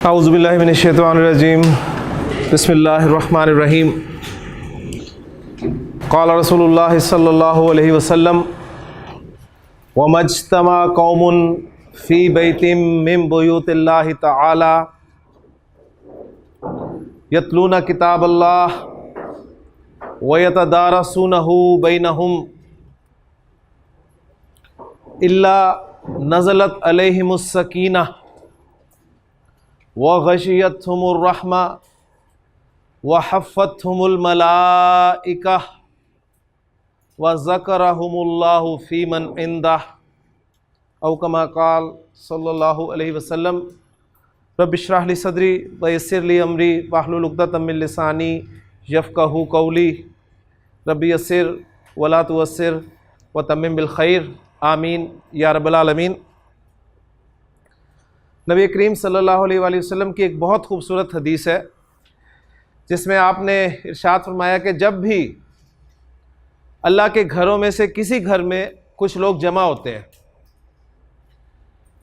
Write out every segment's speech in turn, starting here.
औज़ुबिल्लाहि मिनश्शैतानिर्रजीम बिस्मिल्लाहिर्रहमानिर्रहीम क़ाल रसूलुल्लाह सल्लल्लाहु अलैहि वसल्लम वमज्तमा कौमुन फ़ी बैतिम मिन बुयूतिल्लाहि तआला यतलूना किताबल्लाह व यतदारसूनहु बैनहुम इल्ला नज़लत अलैहिमुस सकीनह व गशियतहुमुर रहमा व हफ़्फ़तहुमुल मलाइका व ज़करहुमुल्लाहु फ़ीमन इंदह औ कमा क़ाल सल्लल्लाहु अलैहि वसल्लम रब्बि इश्रह ली सदरी व यस्सिर ली अमरी वहलुल उक़दतम मिन लिसानी यफ़क़हू क़ौली रब्बि यस्सिर वला तुअस्सिर व तम्मिम बिल खैर आमीन या रब्बल आलमीन। नबी करीम सल्लल्लाहु अलैहि वसल्लम की एक बहुत खूबसूरत हदीस है जिसमें आपने इरशाद फरमाया कि जब भी अल्लाह के घरों में से किसी घर में कुछ लोग जमा होते हैं,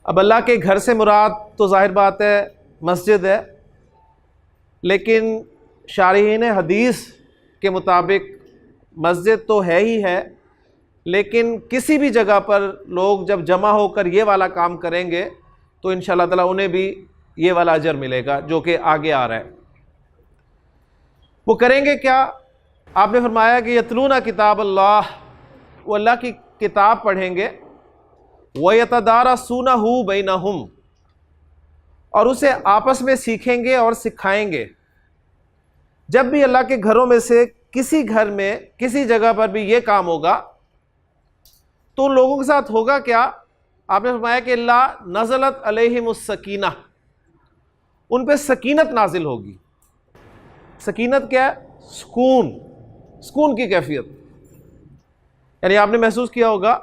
अब अल्लाह के घर से मुराद तो ज़ाहिर बात है मस्जिद है, लेकिन शारिहीन हदीस के मुताबिक मस्जिद तो है ही है, लेकिन किसी भी जगह पर लोग जब जमा होकर ये वाला काम करेंगे तो इंशाअल्लाह ताला उन्हें भी ये वाला अजर मिलेगा जो कि आगे आ रहा है। वो करेंगे क्या? आपने फरमाया कि यतलूना किताब अल्लाह, वो अल्लाह की किताब पढ़ेंगे, व यतदारसूनहु बैनहुम, और उसे आपस में सीखेंगे और सिखाएंगे। जब भी अल्लाह के घरों में से किसी घर में किसी जगह पर भी ये काम होगा तो उन लोगों के साथ होगा क्या? आपने फरमाया कि अल्लाह नज़लत अलैहिमुस सकीना, उन पे सकीनत नाजिल होगी। सकीनत क्या है? सुकून, सुकून की कैफियत। यानी आपने महसूस किया होगा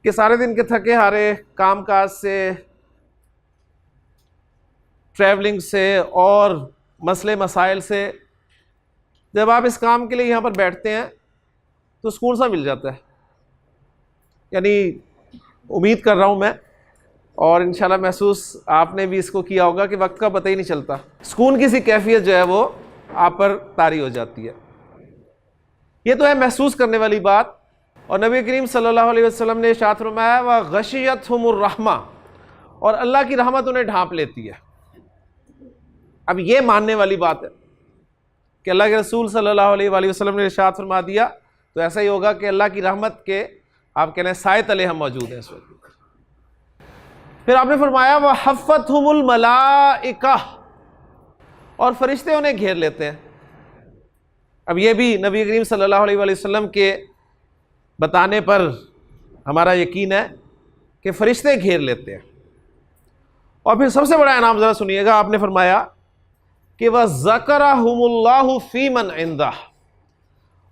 कि सारे दिन के थके हारे काम काज से, ट्रैवलिंग से और मसले मसाइल से जब आप इस काम के लिए यहाँ पर बैठते हैं तो सुकून सा मिल जाता है। यानी उम्मीद कर रहा हूँ मैं, और इंशाल्लाह महसूस आपने भी इसको किया होगा कि वक्त का पता ही नहीं चलता, सुकून की सी कैफियत जो है वो आप पर तारी हो जाती है। ये तो है महसूस करने वाली बात। और नबी करीम सल्लल्लाहु अलैहि वसल्लम ने इरशाद फरमाया व गशियतहुमुर रहमा, और अल्लाह की रहमत उन्हें ढांप लेती है। अब ये मानने वाली बात है कि अल्लाह के रसूल सल्लल्लाहु अलैहि वसल्लम ने इरशाद फरमा दिया तो ऐसा ही होगा कि अल्लाह की रहमत के आप कहने साए तले हम मौजूद हैं इस वक्त। फिर आपने फरमाया वह हफ़्फ़तहुमुल मलाइका, और फरिश्ते उन्हें घेर लेते हैं। अब ये भी नबी करीम सल्लल्लाहु अलैहि वसल्लम के बताने पर हमारा यकीन है कि फरिश्ते घेर लेते हैं। और फिर सबसे बड़ा इनाम ज़रा सुनिएगा, आपने फरमाया कि वह ज़करहुमुल्लाहु फ़ीमन इंदह,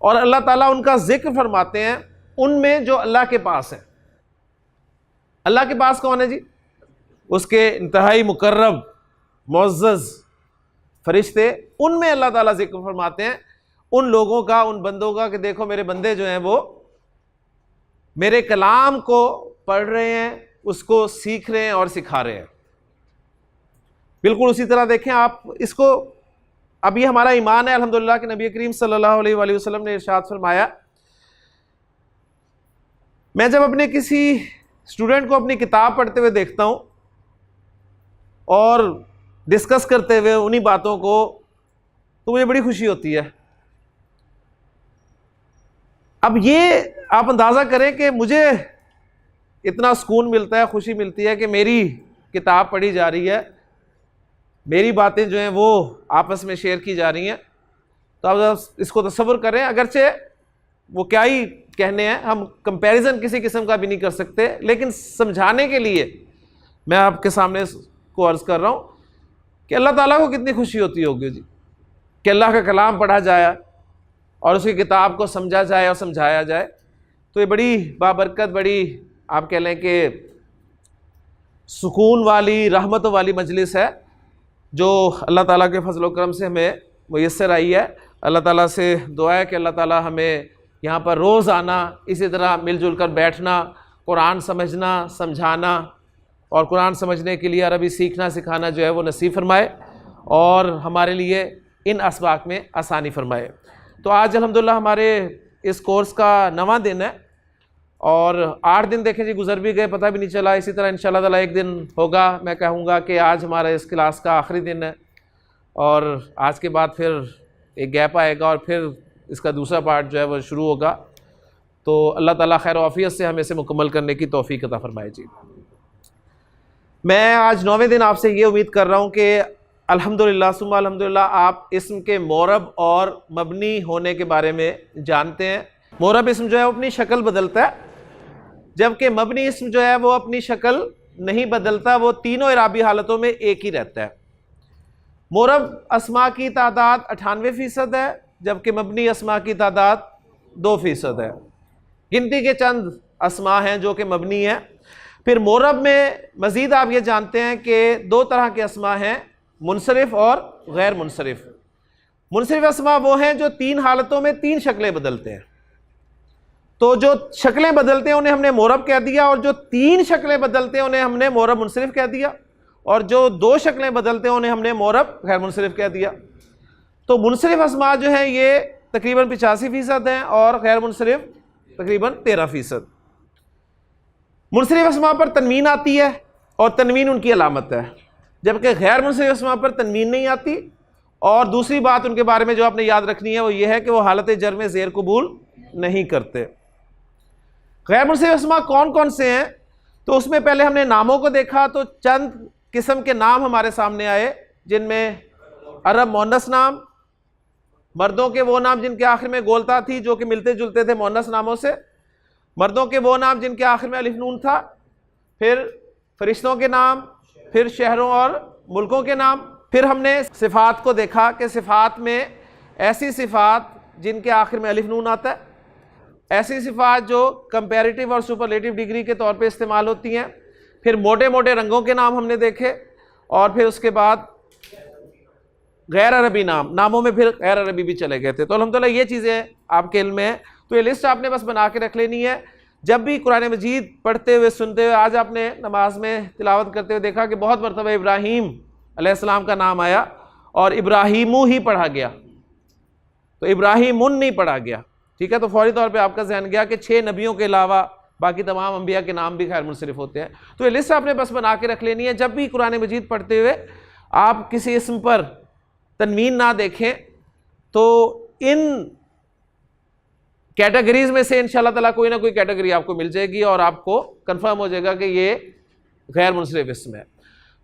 और अल्लाह ताला उनका जिक्र फरमाते हैं उनमें जो अल्लाह के पास है। अल्लाह के पास कौन है जी? उसके इंतहाई मुकर्रब मुअज़्ज़ज़ फरिश्ते, उनमें अल्लाह ताला जिक्र फरमाते हैं उन लोगों का, उन बंदों का कि देखो मेरे बंदे जो हैं वो मेरे कलाम को पढ़ रहे हैं, उसको सीख रहे हैं और सिखा रहे हैं। बिल्कुल उसी तरह देखें आप इसको, अब ये हमारा ईमान है अल्हम्दुलिल्लाह कि नबी करीम सल्लल्लाहु अलैहि वसल्लम ने इरशाद फरमाया। मैं जब अपने किसी स्टूडेंट को अपनी किताब पढ़ते हुए देखता हूँ और डिस्कस करते हुए उन्हीं बातों को, तो मुझे बड़ी खुशी होती है। अब ये आप अंदाज़ा करें कि मुझे इतना सुकून मिलता है, खुशी मिलती है कि मेरी किताब पढ़ी जा रही है, मेरी बातें जो हैं वो आपस में शेयर की जा रही हैं। तो आप इसको तसव्वुर करें, अगरचे वो क्या ही कहने हैं, हम कंपैरिजन किसी किस्म का भी नहीं कर सकते, लेकिन समझाने के लिए मैं आपके सामने को अर्ज़ कर रहा हूँ कि अल्लाह ताला को कितनी खुशी होती होगी जी कि अल्लाह का कलाम पढ़ा जाए और उसकी किताब को समझा जाए और समझाया जाए। तो ये बड़ी बाबरकत, बड़ी आप कह लें कि सुकून वाली, रहमत वाली मजलिस है जो अल्लाह ताला के फजल व करम से हमें मुयस्सर आई है। अल्लाह ताला से दुआ है कि अल्लाह ताला हमें यहाँ पर रोज़ आना, इसी तरह मिलजुल कर बैठना, कुरान समझना, समझाना और कुरान समझने के लिए अरबी सीखना सिखाना जो है वो नसीब फरमाए और हमारे लिए इन असबाक में आसानी फरमाए। तो आज अल्हम्दुलिल्लाह हमारे इस कोर्स का 9वां दिन है और 8 दिन देखें जी गुजर भी गए, पता भी नहीं चला। इसी तरह इंशाअल्लाह ताला एक दिन होगा, मैं कहूँगा कि आज हमारा इस क्लास का आखिरी दिन है और आज के बाद फिर एक गैप आएगा और फिर इसका दूसरा पार्ट जो है वो शुरू होगा। तो अल्लाह ताला खैर आफियत से हमें इसे मुकम्मल करने की तौफीक अता फरमाए जी। मैं आज 9वें दिन आपसे ये उम्मीद कर रहा हूँ कि अल्हम्दुलिल्लाह सुम्मा अल्हम्दुलिल्लाह आप इस्म के मोरब और मबनी होने के बारे में जानते हैं। मोरब इस्म जो है वो अपनी शक्ल बदलता है, जबकि मबनी इस्म जो है वो अपनी शक्ल नहीं बदलता, वो तीनों इराबी हालतों में एक ही रहता है। मोरब अस्मा की तादाद 98% है, जबकि मबनी अस्मा की तादाद 2% है। गिनती के चंद अस्मा हैं जो कि मबनी हैं। फिर मोरब में मज़ीद आप ये जानते हैं कि 2 तरह के अस्मा हैं, मुनसरिफ और गैर मुनसरिफ। मुनसरिफ अस्मा वो हैं जो 3 हालतों में 3 शक्लें बदलते हैं। तो जो शक्लें बदलते हैं उन्हें हमने मोरब कह दिया, और जो 3 शक्लें बदलते हैं उन्हें हमने मोरब मुनसरिफ कह दिया, और जो 2 शक्लें बदलते हैं उन्हें हमने मोरब गैर मुनसरिफ कह दिया। तो मुनसरिफ अस्मा जो है ये तकरीबन 85% हैं और गैर मुनसरिफ तकरीबन 13%। मुनसरिफ अस्मा पर तनवीन आती है और तनवीन उनकी अलामत है, जबकि गैर मुनसरिफ अस्मा पर तनवीन नहीं आती। और दूसरी बात उनके बारे में जो आपने याद रखनी है वो ये है कि वो हालत जर में ज़ेर कबूल नहीं करते। गैर मुनसरिफ अस्मा कौन कौन से हैं, तो उसमें पहले हमने नामों को देखा, तो चंद किस्म के नाम हमारे सामने आए, जिनमें अरब मोनस नाम, मर्दों के वो नाम जिनके आखिर में गोलता थी जो कि मिलते जुलते थे मोनस नामों से, मर्दों के वो नाम जिनके आखिर में अलिफ नून था, फिर फरिश्तों के नाम, फिर शहरों और मुल्कों के नाम। फिर हमने सिफ़ात को देखा कि सिफ़ात में ऐसी सिफ़ात जिनके आखिर में अलिफ नून आता है, ऐसी सिफ़ात जो कंपैरेटिव और सुपरलेटिव डिग्री के तौर पे इस्तेमाल होती हैं। फिर मोटे मोटे रंगों के नाम हमने देखे, और फिर उसके बाद गैर अरबी नामों में फिर गैर अरबी भी चले गए थे। तो अल्हम्दुलिल्लाह ये चीज़ें आपके इल्म में है, तो ये लिस्ट आपने बस बना के रख लेनी है। जब भी कुरान मजीद पढ़ते हुए सुनते हुए, आज आपने नमाज में तिलावत करते हुए देखा कि बहुत मरतबा इब्राहीम अलैहिस्सलाम का नाम आया और इब्राहीमू ही पढ़ा गया, तो इब्राहीमुन नहीं पढ़ा गया, ठीक है। तो फौरी तौर पे आपका ज़हन गया कि 6 नबियों के अलावा बाकी तमाम अंबिया के नाम भी गैर मुनसरिफ होते हैं। तो ये लिस्ट आपने बस बना के रख लेनी है। जब भी कुरान मजीद पढ़ते हुए आप किसी इस्म पर तनवीन ना देखें तो इन कैटेगरीज में से इंशाअल्लाह ताला कोई ना कोई कैटेगरी आपको मिल जाएगी और आपको कंफर्म हो जाएगा कि ये गैर मुनसरिफ इस्म है।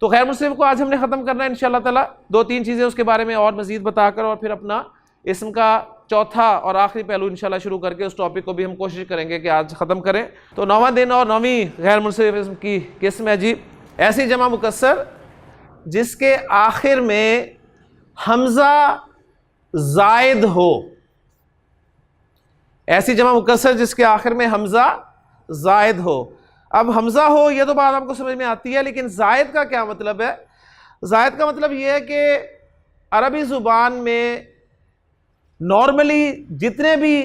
तो गैर मुनसरिफ को आज हमने ख़त्म करना है इंशाअल्लाह ताला। 2-3 चीज़ें उसके बारे में और मज़ीद बताकर और फिर अपना इस्म का चौथा और आखिरी पहलू इंशाअल्लाह शुरू करके उस टॉपिक को भी हम कोशिश करेंगे कि आज ख़त्म करें। तो 9वां दिन और 9वीं गैर मुनसरिफ इस्म की किस्म है जी ऐसी जमा मुकस्सर जिसके आखिर में हमज़ा ज़ायद हो। ऐसी जमा मुकस्सर जिसके आखिर में हमज़ा ज़ायद हो। अब हमज़ा हो ये तो बात आपको समझ में आती है, लेकिन ज़ायद का क्या मतलब है? ज़ायद का मतलब ये है कि अरबी ज़ुबान में नॉर्मली जितने भी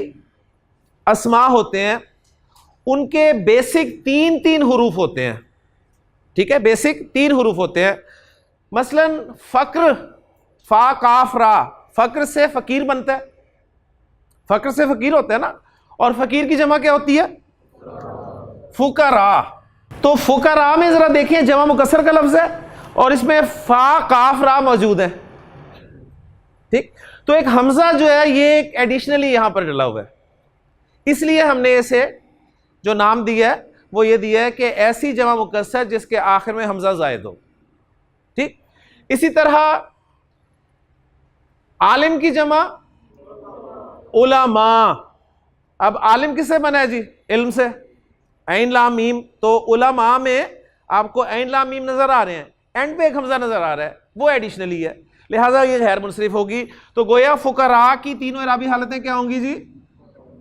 अस्मा होते हैं उनके बेसिक 3 हुरूफ होते हैं, ठीक है, बेसिक 3 हुरूफ होते हैं। मसलन फ़क्र, फ़ा काफ रा, फ़क्र से फ़कीर बनता है, फ़क्र से फ़कीर होता है ना, और फ़कीर की जमा क्या होती है? फ़ुकरा। तो फ़ुकरा में ज़रा देखिए जमा मुकस्सर का लफ्ज़ है और इसमें फ़ा काफ रा मौजूद है, ठीक। तो एक हमज़ा जो है ये एक एडिशनली यहां पर डला हुआ है, इसलिए हमने इसे जो नाम दिया है वो ये दिया है कि ऐसी जमा मुकस्सर जिसके आखिर में हमज़ा ज़ायद हो, ठीक। इसी तरह आलिम की जमा उलमा। अब आलिम किससे बना है जी? इल्म से, ऐन लाम मीम। तो उलमा में आपको ऐन लाम मीम नजर आ रहे हैं, एंड पे एक हमजा नजर आ रहा है, वो एडिशनली है, लिहाजा ये गैर मुनसरिफ होगी। तो गोया फुकरा की तीनों इराबी हालतें क्या होंगी जी?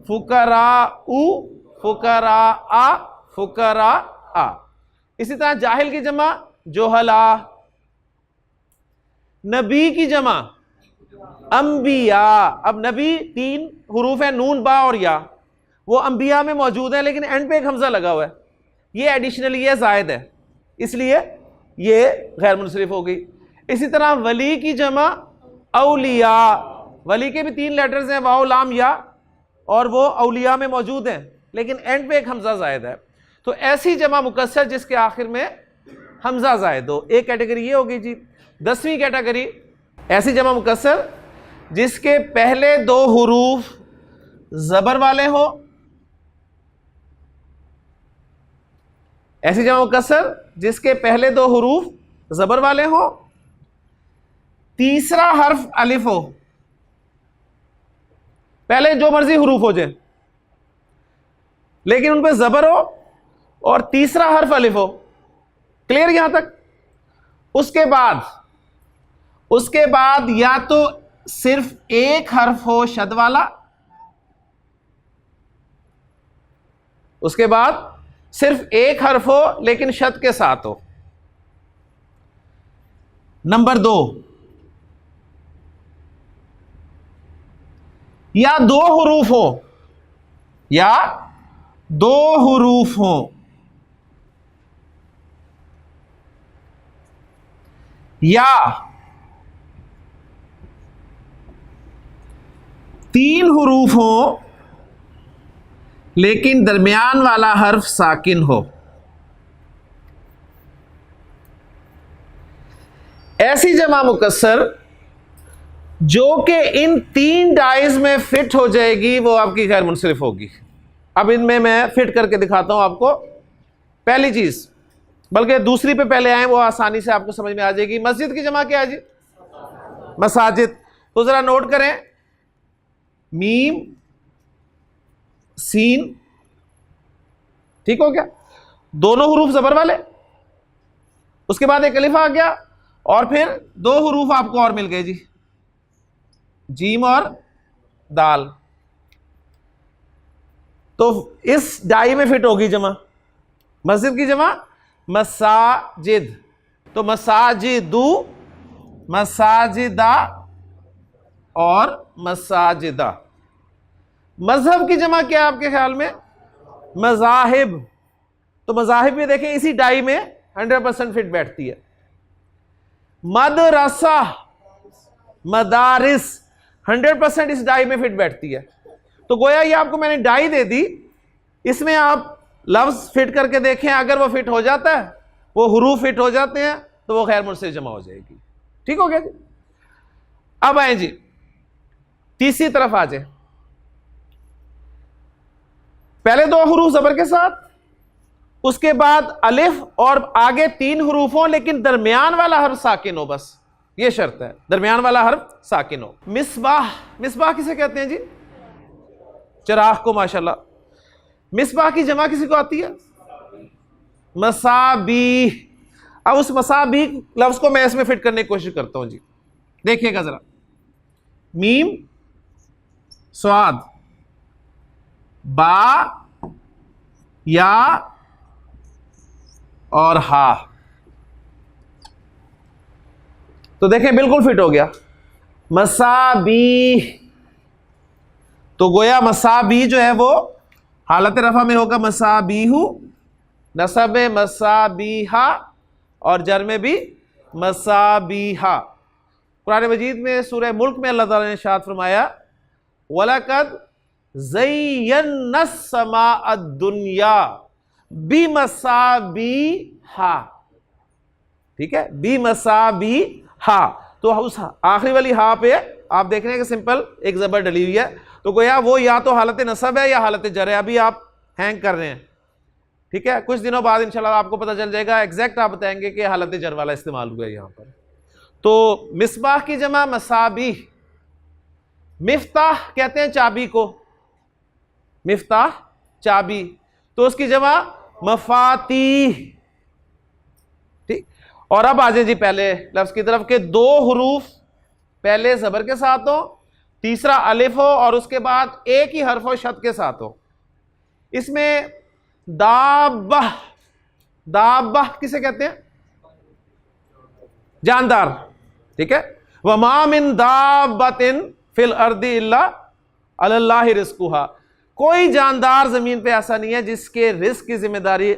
फुकरा उ, फुकरा आ, फुकरा आ। इसी तरह जाहिल की जमा जोहला। नबी की जमा अंबिया। अब नबी 3 हुरूफ है, नून बा और या, वो अंबिया में मौजूद है लेकिन एंड पे एक हमजा लगा हुआ है, ये एडिशनली है, जायद है, इसलिए ये गैर मुनसरिफ हो गई। इसी तरह वली की जमा औलिया, वली के भी 3 लेटर्स हैं, वाओ लाम या, और वो औलिया में मौजूद हैं, लेकिन एंड पे एक हमजा जायद है। तो ऐसी जमा मुकस्सर जिसके आखिर में हमजा जायद हो, एक कैटेगरी ये होगी जी। 10वीं कैटेगरी ऐसी जमा मुकस्सर जिसके पहले 2 हुरूफ जबर वाले हो। ऐसी जमा मुकस्सर जिसके पहले 2 हुरूफ जबर वाले हो, तीसरा हर्फ अलिफ हो, पहले जो मर्जी हुरूफ हो जाए लेकिन उन पे जबर हो, और तीसरा हर्फ अलिफ हो। क्लियर यहां तक? उसके बाद या तो सिर्फ एक हर्फ हो शद वाला, उसके बाद सिर्फ एक हर्फ हो लेकिन शद के साथ हो। नंबर 2, या 2 हुरूफ हो, या 2 हुरूफ हो, या 3 हुरूफ हो लेकिन दरमियान वाला हर्फ साकिन हो। ऐसी जमा मुकस्सर जो कि इन 3 डाइज में फिट हो जाएगी वो आपकी गैर मुनसरिफ होगी। अब इनमें मैं फिट करके दिखाता हूं आपको। पहली चीज, बल्कि दूसरी पे पहले आए, वो आसानी से आपको समझ में आ जाएगी। मस्जिद की जमा क्या है जी? मसाजिद। तो जरा नोट करें, मीम सीन, ठीक हो गया, दोनों हुरूफ जबर वाले, उसके बाद एक अलिफ आ गया, और फिर 2 हुरूफ आपको और मिल गए जी, जीम और दाल। तो इस डाई में फिट होगी जमा। मस्जिद की जमा मसाजिद, तो मसाजिदु, मसाजिदा और मसाजिदा। मजहब की जमा क्या है आपके ख्याल में? मजाहिब। तो मजाहिब में देखें इसी डाई में 100% फिट बैठती है। मदरसा, मदारिस 100% इस डाई में फिट बैठती है। तो गोया ये आपको मैंने डाई दे दी, इसमें आप लफ्ज फिट करके देखें, अगर वो फिट हो जाता है, वो हुरूफ फिट हो जाते हैं, तो वो गैर मुनसरिफ जमा हो जाएगी। ठीक हो गया जी? अब आए जी तीसरी तरफ आ जाए। पहले 2 हुरूफ जबर के साथ, उसके बाद अलिफ, और आगे 3 हुरूफ हो लेकिन दरमियान वाला हर्फ साकिन हो, बस ये शर्त है, दरमियान वाला हर्फ साकिन हो। मिसबाह, मिसबाह किसे कहते हैं जी? चिराग को। माशाल्लाह। मिसबाह की जमा किसी को आती है? मसाबीह। अब उस मसाबीह लफ्ज को मैं इसमें फिट करने की कोशिश करता हूं जी। देखिएगा जरा, मीम स्वाद, बा, या और हा। तो देखें बिल्कुल फिट हो गया। मसाबीह, तो गोया मसाबी जो है वो हालत रफा में होगा मसाबीहू, नसब में मसाबीहा, और जर में भी मसाबीहा। कुरान मजीद में सूरह मुल्क में अल्लाह ताला ने इरशाद फरमाया, वलकद ज़य्यन्ना समाअ दुनिया बिमसाबीहा। ठीक है, बिमसाबीहा। तो उस आखिरी वाली हा पे आप देख रहे हैं कि सिंपल एक जबर डली हुई है। तो गोया वो या तो हालत नसब है या हालत जर है। अभी आप हैंग कर रहे हैं, ठीक है, कुछ दिनों बाद इंशाल्लाह आपको पता चल जाएगा, एग्जैक्ट आप बताएंगे कि हालत जर वाला इस्तेमाल हुआ है यहां पर। तो मिसबाह की जमा मसाबीह। मिफ्ताह कहते हैं चाबी को, मिफ्ताह चाबी, तो उसकी जमा मफातीह। ठीक, और अब आ जाए जी पहले लफ्ज की तरफ के 2 हुरूफ पहले जबर के साथ हो, तीसरा अलिफ हो, और उसके बाद एक ही हर्फ हो शद के साथ हो। इसमें दाब्बाह, दाब्बाह किसे कहते हैं? जानदार। ठीक है, वमा मिन दाब्बतिन फिल अर्दी इल्ला अलल्लाहि रिज़्कुहा। कोई जानदार जमीन पे ऐसा नहीं है जिसके रिस्क की जिम्मेदारी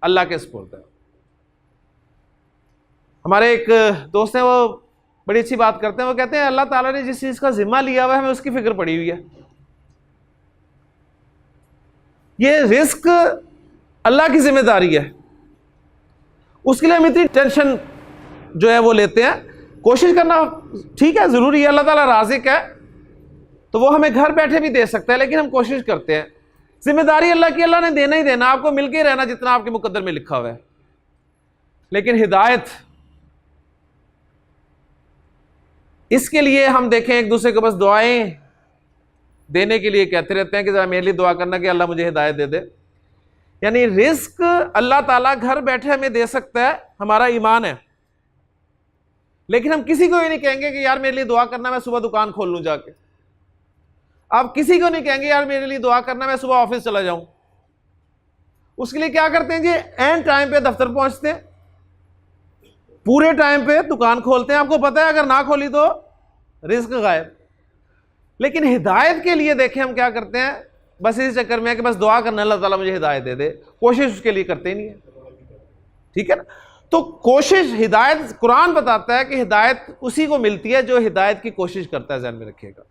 अल्लाह के सुपुर्द है। हमारे एक दोस्त हैं, वो बड़ी अच्छी बात करते हैं। वो कहते हैं अल्लाह ताला ने जिस चीज़ का जिम्मा लिया हुआ है हमें उसकी फिक्र पड़ी हुई है। ये रिस्क अल्लाह की जिम्मेदारी है, उसके लिए हम इतनी टेंशन जो है वो लेते हैं। कोशिश करना ठीक है, ज़रूरी है, अल्लाह ताला राज़िक है तो वो हमें घर बैठे भी दे सकता है, लेकिन हम कोशिश करते हैं। जिम्मेदारी अल्लाह की, अल्लाह ने देना ही देना, आपको मिल के रहना जितना आपके मुकद्दर में लिखा हुआ है। लेकिन हिदायत, इसके लिए हम देखें एक दूसरे को बस दुआएं देने के लिए कहते रहते हैं कि जरा मेरे लिए दुआ करना कि अल्लाह मुझे हिदायत दे दे। यानी रिस्क अल्लाह ताला घर बैठे हमें दे सकता है, हमारा ईमान है। लेकिन हम किसी को भी नहीं कहेंगे कि यार मेरे लिए दुआ करना, मैं सुबह दुकान खोल लूं जाके। आप किसी को नहीं कहेंगे यार मेरे लिए दुआ करना, मैं सुबह ऑफिस चला जाऊं। उसके लिए क्या करते हैं जी, एंड टाइम पे दफ्तर पहुंचते हैं, पूरे टाइम पे दुकान खोलते हैं। आपको पता है अगर ना खोली तो रिस्क गायब। लेकिन हिदायत के लिए देखें हम क्या करते हैं, बस इस चक्कर में है कि बस दुआ करना अल्लाह ताला मुझे हिदायत दे दे, कोशिश उसके लिए करते ही नहीं है। ठीक है ना? तो कोशिश, हिदायत, कुरान बताता है कि हिदायत उसी को मिलती है जो हिदायत की कोशिश करता है, ध्यान में रखिएगा।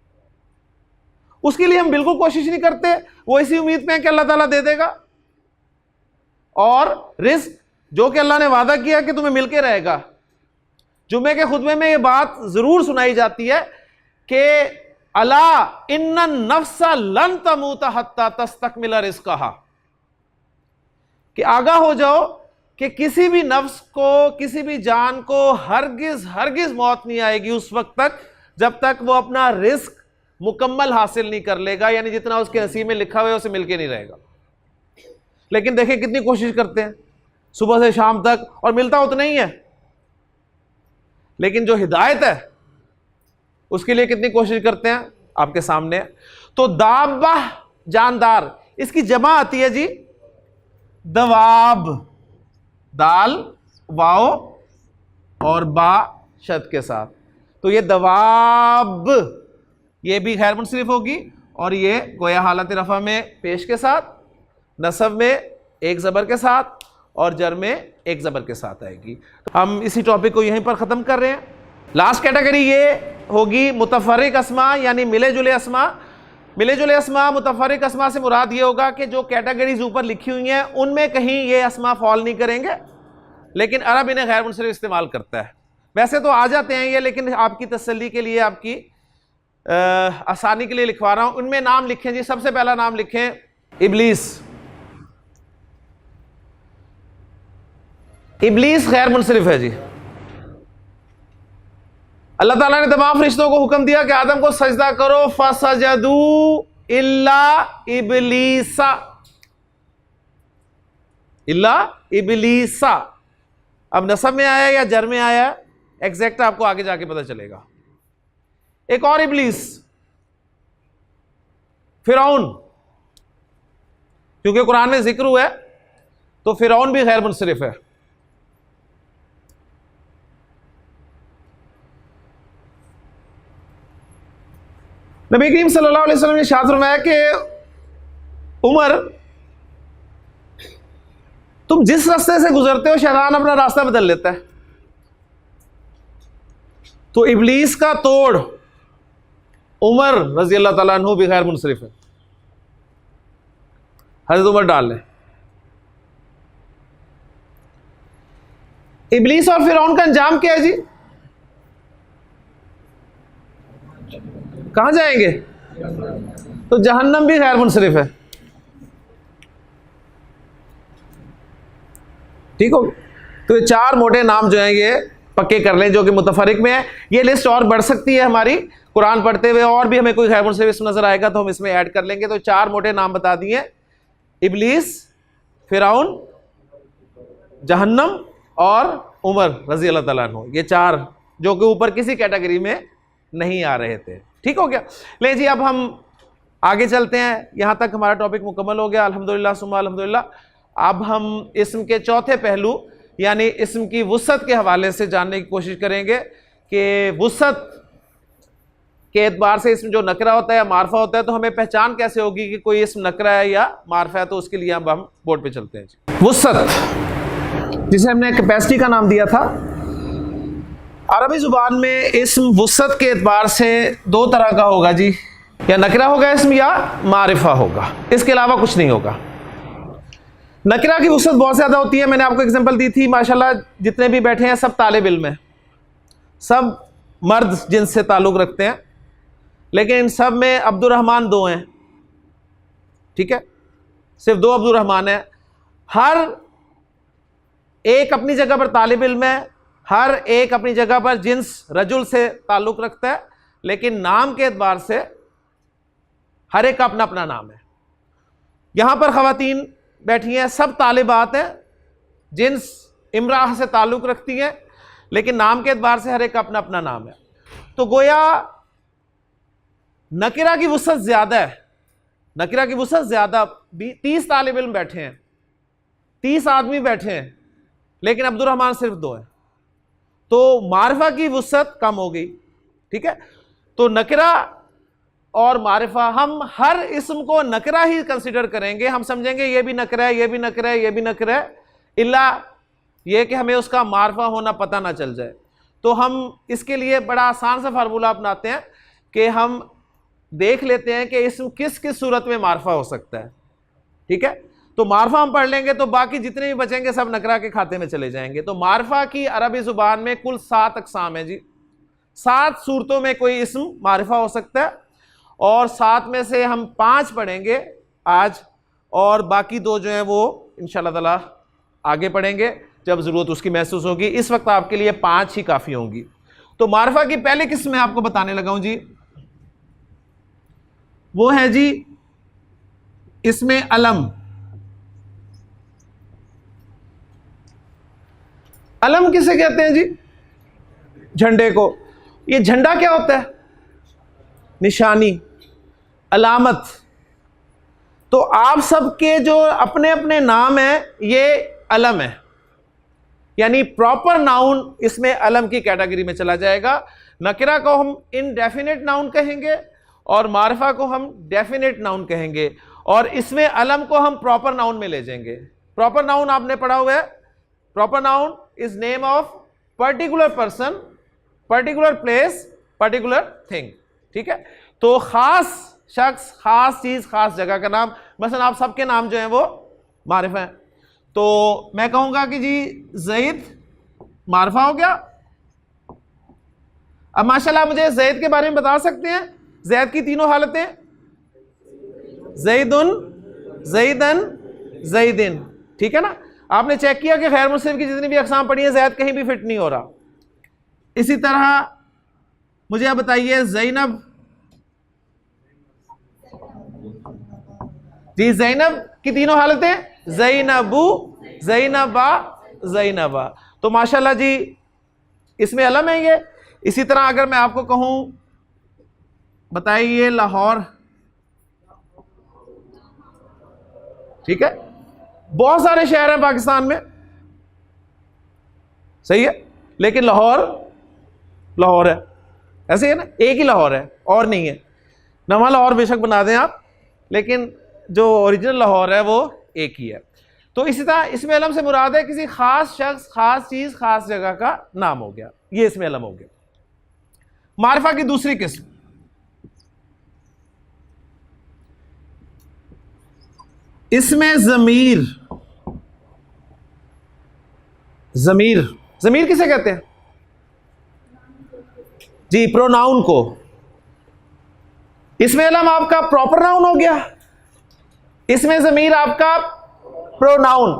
उसके लिए हम बिल्कुल कोशिश नहीं करते, वो इसी उम्मीद में है कि अल्लाह ताला दे देगा। और रिस्क जो कि अल्लाह ने वादा किया कि तुम्हें मिलके रहेगा। जुम्मे के खुतबे में यह बात जरूर सुनाई जाती है कि अला इन्ना नफ्सा लन तमूता हत्ता तस्तकमिला रिज़्क़हा, कि आगाह हो जाओ कि किसी भी नफ्स को, किसी भी जान को हरगिज हरगिज मौत नहीं आएगी उस वक्त तक जब तक वो अपना रिस्क मुकम्मल हासिल नहीं कर लेगा, यानी जितना उसके नसीब में लिखा हुआ है उसे मिलके नहीं रहेगा। लेकिन देखिए कितनी कोशिश करते हैं सुबह से शाम तक, और मिलता उतना ही है। लेकिन जो हिदायत है उसके लिए कितनी कोशिश करते हैं, आपके सामने है। तो दाबा, जानदार, इसकी जमा आती है जी दवाब, दाल वाओ और बा शद के साथ। तो ये दवाब, ये भी गैर मुनसरिफ होगी, और ये गोया हालत रफा में पेश के साथ, नसब में एक ज़बर के साथ, और जर में एक ज़बर के साथ आएगी। हम इसी टॉपिक को यहीं पर ख़त्म कर रहे हैं। लास्ट कैटेगरी ये होगी मुतफर्रिक अस्मा, यानी मिले जुले अस्मा। मिले जुले अस्मा, मुतफर्रिक अस्मा से मुराद ये होगा कि जो कैटेगरीज ऊपर लिखी हुई हैं उनमें कहीं ये अस्मा फॉल नहीं करेंगे, लेकिन अरब इन्हें गैर मुनसरिफ इस्तेमाल करता है। वैसे तो आ जाते हैं ये, लेकिन आपकी तसल्ली के लिए, आपकी आसानी के लिए लिखवा रहा हूं। उनमें नाम लिखें जी। सबसे पहला नाम लिखें इब्लीस। इब्लीस गैर मुनसरिफ है जी। अल्लाह ताला ने तमाम फरिश्तों को हुक्म दिया कि आदम को सजदा करो, फसजदू इल्ला इब्लीसा, इल्ला इब्लीसा। अब नसब में आया या जर में आया, एग्जैक्ट आपको आगे जाके पता चलेगा। एक और इब्लीस, फिरौन, क्योंकि कुरान में जिक्र हुआ है तो फिरौन भी गैर मुनसरिफ है। नबी करीम सल्लल्लाहु अलैहि वसल्लम ने इरशाद फरमाया कि उमर, तुम जिस रास्ते से गुजरते हो शैतान अपना रास्ता बदल लेता है। तो इब्लीस का तोड़ उमर रजी अल्लाह ताला अन्हु भी गैर मुनसरिफ है। हज़रत उमर डाल लें। इब्लीस और फिरौन का अंजाम क्या है जी? कहां जाएंगे? तो जहन्नम भी गैर मुनसरिफ है। ठीक हो? तो ये चार मोटे नाम जो हैं ये पक्के कर लें जो कि मुतफरिक में है। ये लिस्ट और बढ़ सकती है हमारी कुरान पढ़ते हुए, और भी हमें कोई गैर मुनसरिफ नजर आएगा तो हम इसमें ऐड कर लेंगे। तो चार मोटे नाम बता दिए, इब्लीस, फिरौन, जहन्नम और उमर रजी अल्लाह ताला अन्हु। ये चार जो कि ऊपर किसी कैटेगरी में नहीं आ रहे थे। ठीक हो गया? ले जी, अब हम आगे चलते हैं। यहां तक हमारा टॉपिक मुकम्मल हो गया, अल्हम्दुलिल्लाह सुम्मा अल्हम्दुलिल्लाह। अब हम इस्म के चौथे पहलू यानी इस्म की वुसअत के हवाले से जानने की कोशिश करेंगे कि वुसअत के एतबार से इसमें जो नकरा होता है या मारफा होता है, तो हमें पहचान कैसे होगी कि कोई इसम नकरा है या मारफा है। तो उसके लिए अब हम बोर्ड पे चलते हैं जी। वुसअत, जिसे हमने कैपेसिटी का नाम दिया था, अरबी जुबान में इस्म वुसअत के एतबार से दो तरह का होगा जी, या नकरा होगा इस्म या मारिफा होगा, इसके अलावा कुछ नहीं होगा। नकरा की वुसअत बहुत ज़्यादा होती है, मैंने आपको एग्जांपल दी थी। माशाल्लाह जितने भी बैठे हैं सब तालिब इल्म हैं, सब मर्द जिनस से ताल्लुक़ रखते हैं, लेकिन इन सब में अब्दुर्रहमान दो हैं, ठीक है, सिर्फ दो अब्दुर्रहमान हैं। हर एक अपनी जगह पर तालिब इल्म है, हर एक अपनी जगह पर जिन्स रजुल से ताल्लुक़ रखता है, लेकिन नाम के एतबार से हर एक का अपना अपना नाम है। यहाँ पर ख़वातीन बैठी हैं, सब तालिबात हैं, जिन्स इमराह से ताल्लुक़ रखती हैं, लेकिन नाम के एतबार से हर एक का अपना अपना नाम है। तो गोया नकिरा की वुसअत ज़्यादा है, नकिरा की वुसअत ज़्यादा। 30 तालिब इल्म बैठे हैं, 30 आदमी बैठे हैं, लेकिन अब्दुर्रहमान सिर्फ दो हैं, तो मारिफा की वुसअत कम हो गई, ठीक है। तो नकिरा और मारिफा, हम हर इस्म को नकरा ही कंसिडर करेंगे, हम समझेंगे ये भी नकरा है, ये भी नकरा है, ये भी नकरा है, इल्ला ये कि हमें उसका मारिफा होना पता ना चल जाए। तो हम इसके लिए बड़ा आसान सा फार्मूला अपनाते हैं कि हम देख लेते हैं कि इस्म किस किस सूरत में मारिफा हो सकता है, ठीक है। तो मारिफा हम पढ़ लेंगे तो बाकी जितने भी बचेंगे सब नकरा के खाते में चले जाएंगे। तो मारिफा की अरबी ज़ुबान में कुल 7 अक़साम है जी, 7 सूरतों में कोई इस्म मारिफा हो सकता है, और 7 में से हम 5 पढ़ेंगे आज, और बाकी 2 जो हैं वो इंशाअल्लाह ताला आगे पढ़ेंगे जब ज़रूरत उसकी महसूस होगी। इस वक्त आपके लिए 5 ही काफ़ी होंगी। तो मारिफा की पहली किस्म मैं आपको बताने लगा हूं जी, वो है जी इसमें अलम। अलम किसे कहते हैं जी? झंडे को। ये झंडा क्या होता है? निशानी, अलामत। तो आप सबके जो अपने अपने नाम हैं ये अलम है, यानी प्रॉपर नाउन इसमें अलम की कैटेगरी में चला जाएगा। नकिरा को हम इनडेफिनेट नाउन कहेंगे और मारिफा को हम डेफिनेट नाउन कहेंगे, और इसमें अलम को हम प्रॉपर नाउन में ले जाएंगे। प्रॉपर नाउन आपने पढ़ा हुआ है, proper noun is name of particular person, particular place, particular thing, ठीक है। तो खास शख्स, खास चीज, खास जगह का नाम। मसलन आप सबके नाम जो हैं वो मारिफा हैं, तो मैं कहूंगा कि जी ज़ैद मारिफा हो गया। अब माशाल्लाह मुझे ज़ैद के बारे में बता सकते हैं? ज़ैद की तीनों हालतें, ज़ैदुन, ज़ैदन, ज़ैदिन, ठीक है ना। आपने चेक किया कि गैर मुस्लिम की जितनी भी अक़साम पढ़ी है ज़ैद कहीं भी फिट नहीं हो रहा। इसी तरह मुझे आप बताइए ज़ैनब जी, ज़ैनब की तीनों हालतें, ज़ैनबू, ज़ैनबा, ज़ैनबा। तो माशाल्लाह जी इसमें अलम है ये। इसी तरह अगर मैं आपको कहूं बताइए लाहौर, ठीक है, बहुत सारे शहर हैं पाकिस्तान में, सही है, लेकिन लाहौर लाहौर है, ऐसे है ना, एक ही लाहौर है और नहीं है। नवा लाहौर बेशक बना दें आप, लेकिन जो ओरिजिनल लाहौर है वो एक ही है। तो इसी तरह इसमें अलम से मुराद है किसी खास शख्स, खास चीज, खास जगह का नाम हो गया, ये इसमें अलम हो गया। मारिफा की दूसरी किस्म, इसमें ज़मीर। ज़मीर, ज़मीर किसे कहते हैं जी? प्रोनाउन को। इसमें अलम आपका प्रॉपर नाउन हो गया, इसमें ज़मीर आपका प्रोनाउन,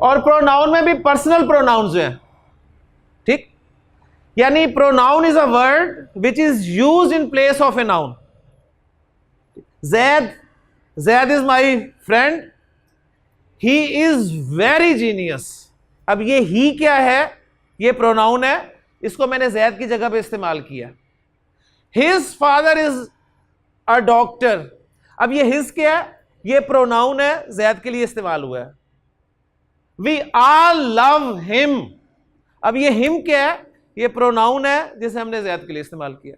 और प्रोनाउन में भी पर्सनल प्रोनाउन जो हैं, ठीक। यानी pronoun is a word which is used in place of a noun. Zaid, zaid is my friend, he is very genius. अब ये ही क्या है? ये प्रोनाउन है, इसको मैंने ज़ैद की जगह पे इस्तेमाल किया। His father is a doctor, अब ये हिज क्या है? ये प्रोनाउन है, ज़ैद के लिए इस्तेमाल हुआ है। वी ऑल लव हिम, अब ये हिम क्या है? ये प्रोनाउन है जिसे हमने ज़ैद के लिए इस्तेमाल किया।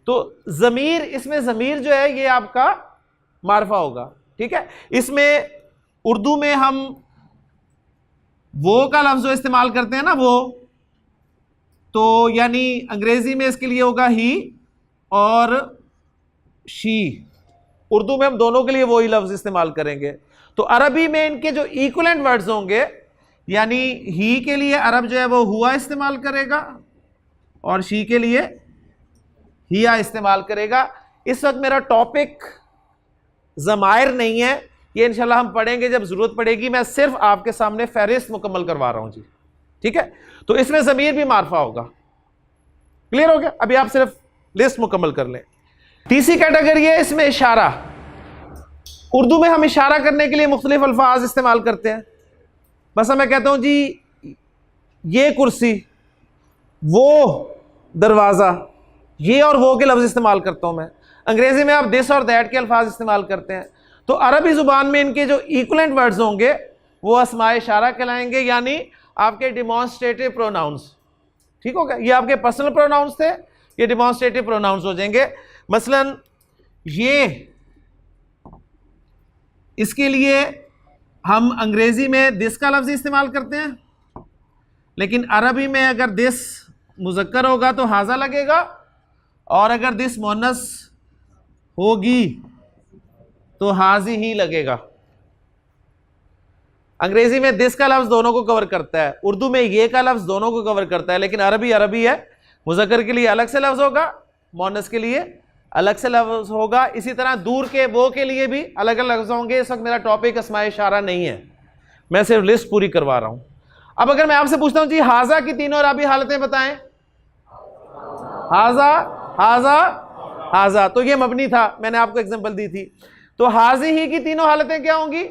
तो ज़मीर, इसमें ज़मीर जो है ये आपका मारिफा होगा, ठीक है। इसमें उर्दू में हम वो का लफ्ज़ जो इस्तेमाल करते हैं ना, वो, तो यानी अंग्रेजी में इसके लिए होगा ही और शी। उर्दू में हम दोनों के लिए वही लफ्ज इस्तेमाल करेंगे। तो अरबी में इनके जो इक्विवेलेंट वर्ड्स होंगे, यानी ही के लिए अरब जो है वो हुआ इस्तेमाल करेगा और शी के लिए हिया इस्तेमाल करेगा। इस वक्त मेरा टॉपिक ज़मायर नहीं है, ये इंशाल्लाह हम पढ़ेंगे जब ज़रूरत पड़ेगी। मैं सिर्फ आपके सामने फहरिस्त मुकम्मल करवा रहा हूं जी, ठीक है। तो इसमें ज़मीर भी मारफा होगा। क्लियर हो गया? अभी आप सिर्फ लिस्ट मुकम्मल कर लें। तीसरी कैटेगरी है इसमें इशारा। उर्दू में हम इशारा करने के लिए मुख्तलिफ अल्फाज इस्तेमाल करते हैं। बस मैं कहता हूं जी ये कुर्सी, वो दरवाज़ा, ये और वो के लफ्ज़ इस्तेमाल करता हूं मैं। अंग्रेज़ी में आप दिस और दैट के अल्फाज इस्तेमाल करते हैं। तो अरबी ज़ुबान में इनके जो इक्विवेलेंट वर्ड्स होंगे वो अस्माए इशारा कहलाएंगे, यानी आपके डिमॉन्स्ट्रेटिव प्रोनाउंस। ठीक हो गया? ये आपके पर्सनल प्रोनाउंस थे, ये डिमॉन्स्ट्रेटिव प्रोनाउंस हो जाएंगे। मसलन ये, इसके लिए हम अंग्रेजी में दिस का लफ्ज़ इस्तेमाल करते हैं, लेकिन अरबी में अगर दिस मुज़क्कर होगा तो हाजा लगेगा, और अगर दिस मुअन्नस होगी तो हाजी ही लगेगा। अंग्रेजी में दिस का लफ्ज़ दोनों को कवर करता है, उर्दू में ये का लफ्ज़ दोनों को कवर करता है, लेकिन अरबी अरबी है। मुज़क्कर के लिए अलग से लफ्ज़ होगा, मुअन्नस के लिए अलग से लफ्ज़ होगा। इसी तरह दूर के वो के लिए भी अलग अलग लफ्ज़ होंगे। इस वक्त मेरा टॉपिक अस्माए इशारा नहीं है, मैं सिर्फ लिस्ट पूरी करवा रहा हूं। अब अगर मैं आपसे पूछता हूं जी हाजा की तीनों अरबी हालतें बताएं। हाजा, हाजा, हाजा, तो ये मबनी था, मैंने आपको एग्जांपल दी थी। तो हाजी ही की तीनों हालतें क्या होंगी?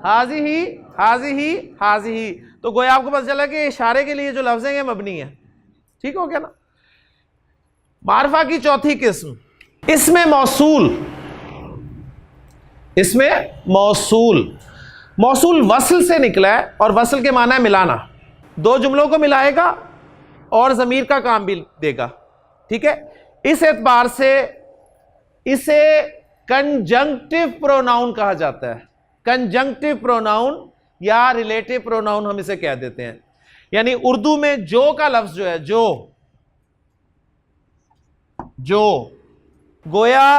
हाजी ही, हाजी ही, हाजी ही। तो गोया आपको पता चला कि इशारे के लिए जो लफ्ज़ हैं ये मबनी है। ठीक हो गया ना? मारफा की चौथी किस्म इसमें मौसूल। इसमें मौसूल, मौसूल वसल से निकला है और वसल के माना है मिलाना। दो जुमलों को मिलाएगा और ज़मीर का काम भी देगा। ठीक है, इस एतबार से इसे कंजंक्टिव प्रोनाउन कहा जाता है। कंजंक्टिव प्रोनाउन या रिलेटिव प्रोनाउन हम इसे कह देते हैं। यानी उर्दू में जो का लफ्ज जो है, जो गोया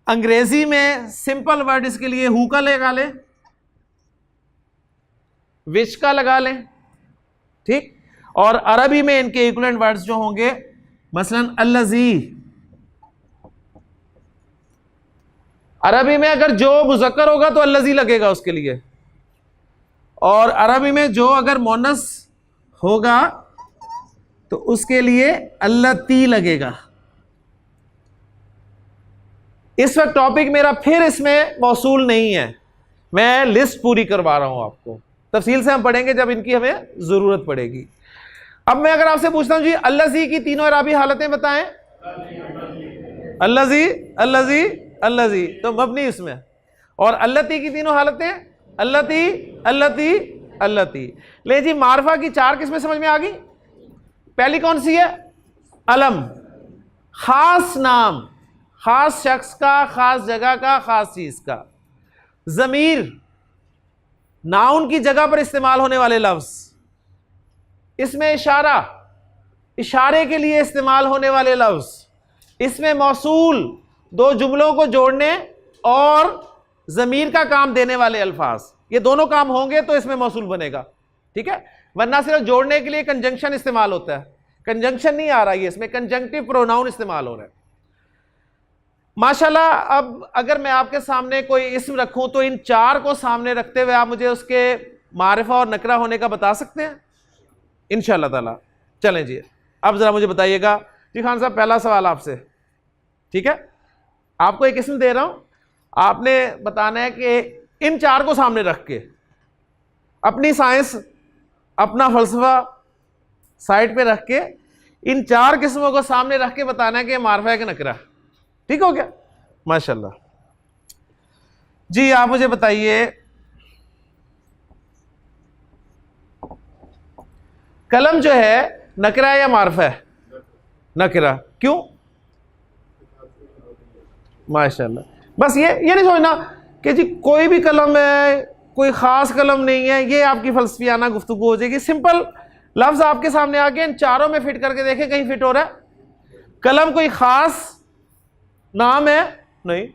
अंग्रेजी में सिंपल वर्ड इसके लिए हु का लगा लें, विच का लगा लें, ठीक। और अरबी में इनके इक्विवेलेंट वर्ड्स जो होंगे, मसलन अल्लज़ी। अरबी में अगर जो मुज़क्कर होगा तो अल्लज़ी लगेगा उसके लिए, और अरबी में जो अगर मुअन्नस होगा तो उसके लिए अल्लती लगेगा। इस वक्त टॉपिक मेरा फिर इसमें मौसूल नहीं है, मैं लिस्ट पूरी करवा रहा हूं आपको। तफसील से हम पढ़ेंगे जब इनकी हमें जरूरत पड़ेगी। अब मैं अगर आपसे पूछता हूं जी अल्लज़ी की तीनों अरबी हालतें बताएं। अल्लज़ी, अल्लज़ी, अल्लज़ी, तो मबनी इसमें। और अल्लती की तीनों हालतें अल्लती, अल्लती, अल्लती। ले जी, मारफा की चार किस्में समझ में आ गई। पहली कौन सी है? अलम, खास नाम, खास शख्स का, खास जगह का, खास चीज का। ज़मीर, नाउन की जगह पर इस्तेमाल होने वाले लफ्ज। इसमें इशारा, इशारे के लिए इस्तेमाल होने वाले लफ्ज। इसमें मौसूल, दो जुमलों को जोड़ने और ज़मीर का काम देने वाले अल्फाज। ये दोनों काम होंगे तो इसमें मौसूल बनेगा। ठीक है, वरना सिर्फ जोड़ने के लिए कंजंक्शन इस्तेमाल होता है। कंजंक्शन नहीं आ रहा है, इसमें कंजंक्टिव प्रोनाउन इस्तेमाल हो रहा है। माशाल्लाह, अब अगर मैं आपके सामने कोई इस्म रखूं तो इन चार को सामने रखते हुए आप मुझे उसके मारिफा और नकरा होने का बता सकते हैं इंशाअल्लाह ताला। चलें जी, अब जरा मुझे बताइएगा। जी खान साहब, पहला सवाल आपसे, ठीक है। आपको एक इस्म दे रहा हूं, आपने बताना है कि इन चार को सामने रख के अपनी साइंस, अपना फलसफा साइड पे रख के इन चार किस्मों को सामने रख के बताना है कि मारफा है कि नकरा। ठीक हो गया? माशाल्लाह। जी आप मुझे बताइए, कलम जो है नकरा है या मारफा है? नकरा। क्यों? माशाल्लाह। बस ये नहीं सोचना कि जी कोई भी कलम है, कोई ख़ास कलम नहीं है, ये आपकी फ़लसफ़ियाना गुफ्तगू हो जाएगी। सिंपल लफ्ज आपके सामने आ गया, इन चारों में फिट करके देखें कहीं फिट हो रहा है। कलम कोई खास नाम है? नहीं,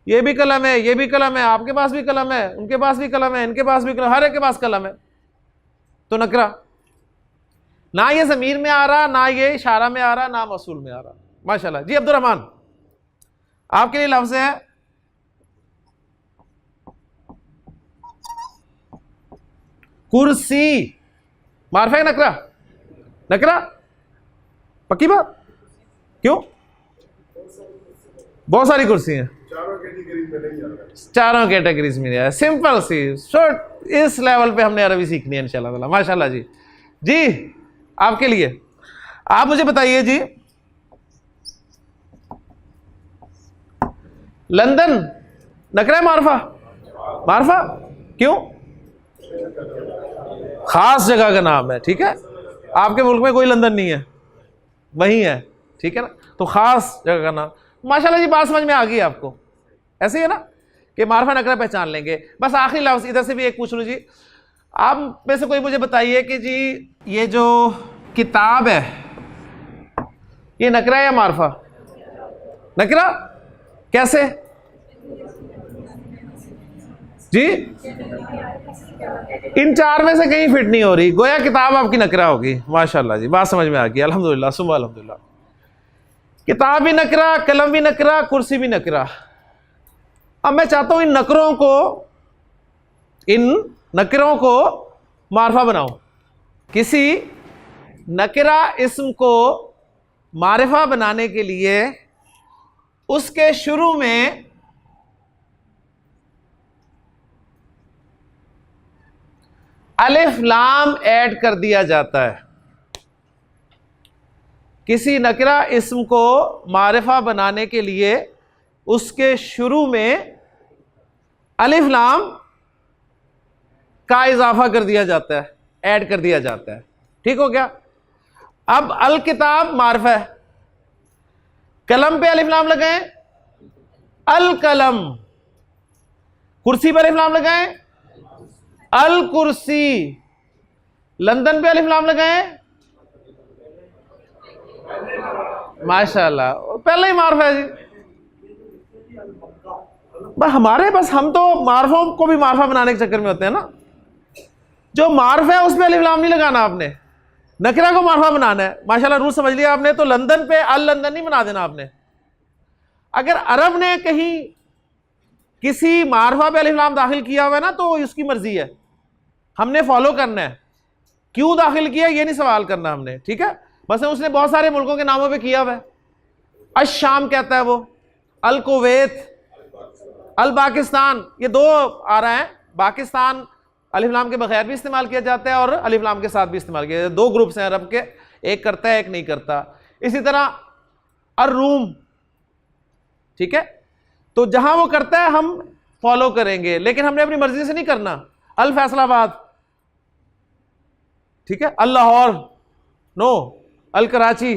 ये भी कलम है, ये भी कलम है, आपके पास भी कलम है, उनके पास भी कलम है, इनके पास भी कलम, हर एक के पास कलम है। तो नकरा ना ये ज़मीर में आ रहा, ना ये इशारा में आ रहा, ना मौसूल में आ रहा। माशाल्लाह जी। अब्दुर्रहमान, आपके लिए लफ्ज है कुर्सी। मारफा है नकरा? नकरा पक्की बात? क्यों? बहुत सारी कुर्सी हैं, चारों कैटेगरीज में नहीं आया। सिंपल सी शॉर्ट, इस लेवल पे हमने अरबी सीखनी है इंशाल्लाह ताला। माशाल्लाह जी। जी आपके लिए, आप मुझे बताइए जी, लंदन नकरा है मारफा? मारफा क्यों? खास जगह का नाम है, ठीक है। आपके मुल्क में कोई लंदन नहीं है, वही है, ठीक है ना, तो खास जगह का नाम। माशाल्लाह जी, बात समझ में आ गई आपको। ऐसे ही है ना कि मारफा नकरा पहचान लेंगे। बस आखिरी लफ्ज इधर से भी एक पूछ लूँ जी, आप में से कोई मुझे बताइए कि जी ये जो किताब है ये नकरा है या मारफा? नकरा। कैसे जी? इन चार में से कहीं फिट नहीं हो रही, गोया किताब आपकी नकरा होगी। माशाल्लाह जी, बात समझ में आ गई। अल्हम्दुलिल्लाह सुम्मा अल्हम्दुलिल्लाह। किताब भी नकरा, कलम भी नकरा, कुर्सी भी नकरा। अब मैं चाहता हूं इन नकरों को मारफा बनाऊं। किसी नकरा इस्म को मारिफा बनाने के लिए उसके शुरू में अलिफ लाम ऐड कर दिया जाता है। किसी नकरा इस्म को मारिफा बनाने के लिए उसके शुरू में अलिफ लाम का इजाफा कर दिया जाता है, ऐड कर दिया जाता है। ठीक हो गया? अब अल किताब मारिफा है, कलम पे अलिफ लाम लगाएं, अल कलम। कुर्सी पे अलिफ लाम लगाएं, अल कुर्सी। लंदन पे अलिफ लाम लगाएं, माशाल्लाह पहले ही मारिफा है जी। बस हम तो मारफों को भी मारफा बनाने के चक्कर में होते हैं ना। जो मारफा है उसमें अलिफ लाम नहीं लगाना आपने, नकरा को मारफा बनाना है। माशाल्लाह रूल समझ लिया आपने। तो लंदन पे अल लंदन नहीं बना देना आपने। अगर अरब ने कहीं किसी मारफा पे अलिफ लाम दाखिल किया हुआ है ना, तो उसकी मर्जी है, हमने फॉलो करना है। क्यों दाखिल किया ये नहीं सवाल करना हमने, ठीक है। बस उसने बहुत सारे मुल्कों के नामों पे किया हुआ है। अश शाम कहता है वो, अल कुवैत, अल पाकिस्तान, ये दो आ रहा है। पाकिस्तान अलिफ लाम के बगैर भी इस्तेमाल किया जाता है और अलिफ लाम के साथ भी इस्तेमाल किया जाता है। दो ग्रुप्स हैं अरब के, एक करता है एक नहीं करता। इसी तरह अर रूम, ठीक है। तो जहां वो करता है हम फॉलो करेंगे, लेकिन हमने अपनी मर्जी से नहीं करना। अल फैसलाबाद, ठीक है। अल लाहौर नो, अल कराची,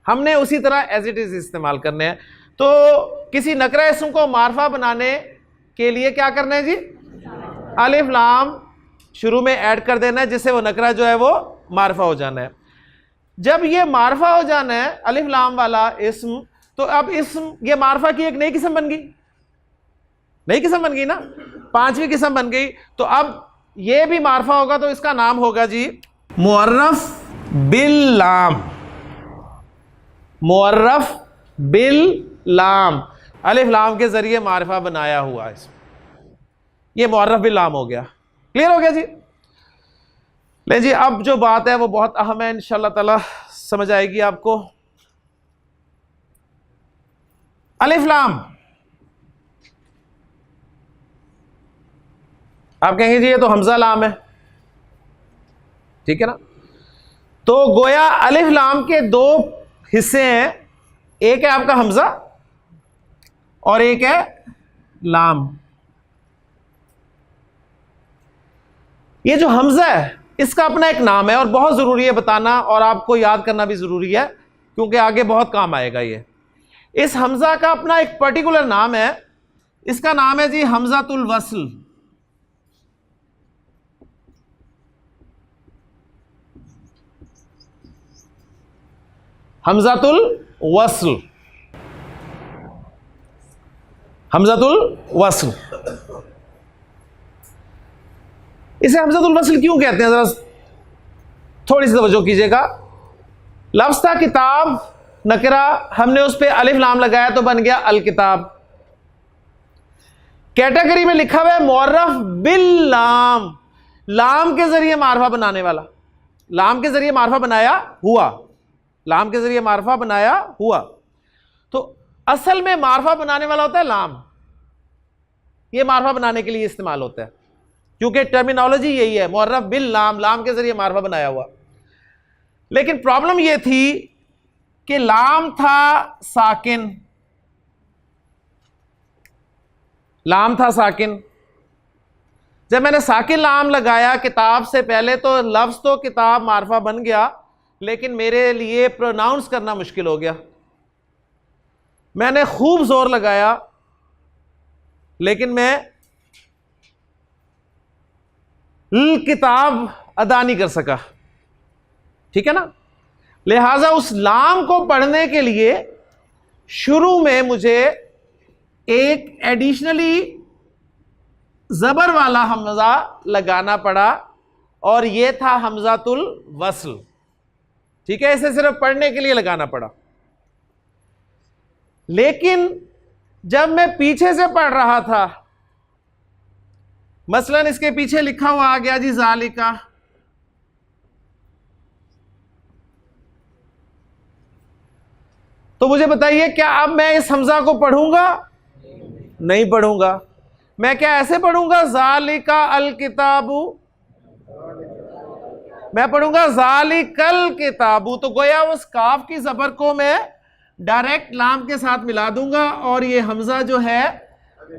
हमने उसी तरह एज इट इज इस्तेमाल करने हैं। तो किसी नकरा इस्म को मारफा बनाने के लिए क्या करना है जी? अलिफ लाम शुरू में ऐड कर देना है, जिससे वो नकरा जो है वो मारफा हो जाना है। जब ये मारफा हो जाना है अलिफ लाम वाला इस्म, तो अब इस्म ये मारफा की एक नई किस्म बन गई, नई किस्म बन गई ना, पांचवी किस्म बन गई। तो अब ये भी मारफा होगा, तो इसका नाम होगा जी मुअर्रफ बिल लाम। मुअर्रफ बिल लाम, अलिफ लाम के जरिए मारिफा बनाया हुआ है, ये मुअर्रफ बिल लाम हो गया। क्लियर हो गया जी? ले जी, अब जो बात है वो बहुत अहम है, इंशाअल्लाह ताला समझ आएगी आपको। अलिफ लाम, आप कहेंगे जी ये तो हमजा लाम है, ठीक है ना। तो गोया अलिफ लाम के दो हिस्से हैं, एक है आपका हमजा और एक है लाम। ये जो हमजा है इसका अपना एक नाम है और बहुत जरूरी है बताना, और आपको याद करना भी जरूरी है क्योंकि आगे बहुत काम आएगा ये। इस हमजा का अपना एक पर्टिकुलर नाम है, इसका नाम है जी हमजातुल वस्ल। हमजातुल वस्ल, हमजातुल वस्ल। इसे हमजातुल वस्ल क्यों कहते हैं, जरा थोड़ी सी तवज्जो कीजिएगा। लफ्ज था किताब, नकरा, हमने उस पर अलिफ लाम लगाया तो बन गया अल किताब। कैटेगरी में लिखा हुआ है मुअर्रफ बिल लाम, लाम के जरिए मारफा बनाने वाला, लाम के जरिए मारफा बनाया हुआ, लाम के जरिए मारफा बनाया हुआ। तो असल में मारफा बनाने वाला होता है लाम, ये मारफा बनाने के लिए इस्तेमाल होता है, क्योंकि टर्मिनोलॉजी यही है, मुअर्रफ बिल लाम, लाम के जरिए मारफा बनाया हुआ। लेकिन प्रॉब्लम यह थी कि लाम था साकिन, लाम था साकिन। जब मैंने साकिन लाम लगाया किताब से पहले तो लफ्ज तो किताब मारफा बन गया, लेकिन मेरे लिए प्रोनाउंस करना मुश्किल हो गया। मैंने खूब जोर लगाया लेकिन मैं किताब अदा नहीं कर सका, ठीक है ना। लिहाजा उस लाम को पढ़ने के लिए शुरू में मुझे एक एडिशनली जबर वाला हमजा लगाना पड़ा और यह था हमजातुल वस्ल, ठीक है। इसे सिर्फ पढ़ने के लिए लगाना पड़ा। लेकिन जब मैं पीछे से पढ़ रहा था, मसलन इसके पीछे लिखा हुआ आ गया जी ज़ालिका, तो मुझे बताइए क्या अब मैं इस हमजा को पढ़ूंगा? नहीं पढ़ूंगा। मैं क्या ऐसे पढ़ूंगा ज़ालिका अल किताबु? मैं पढ़ूंगा ज़ालिकल किताबु। तो गोया उस काफ की जबर को मैं डायरेक्ट लाम के साथ मिला दूंगा और ये हमजा जो है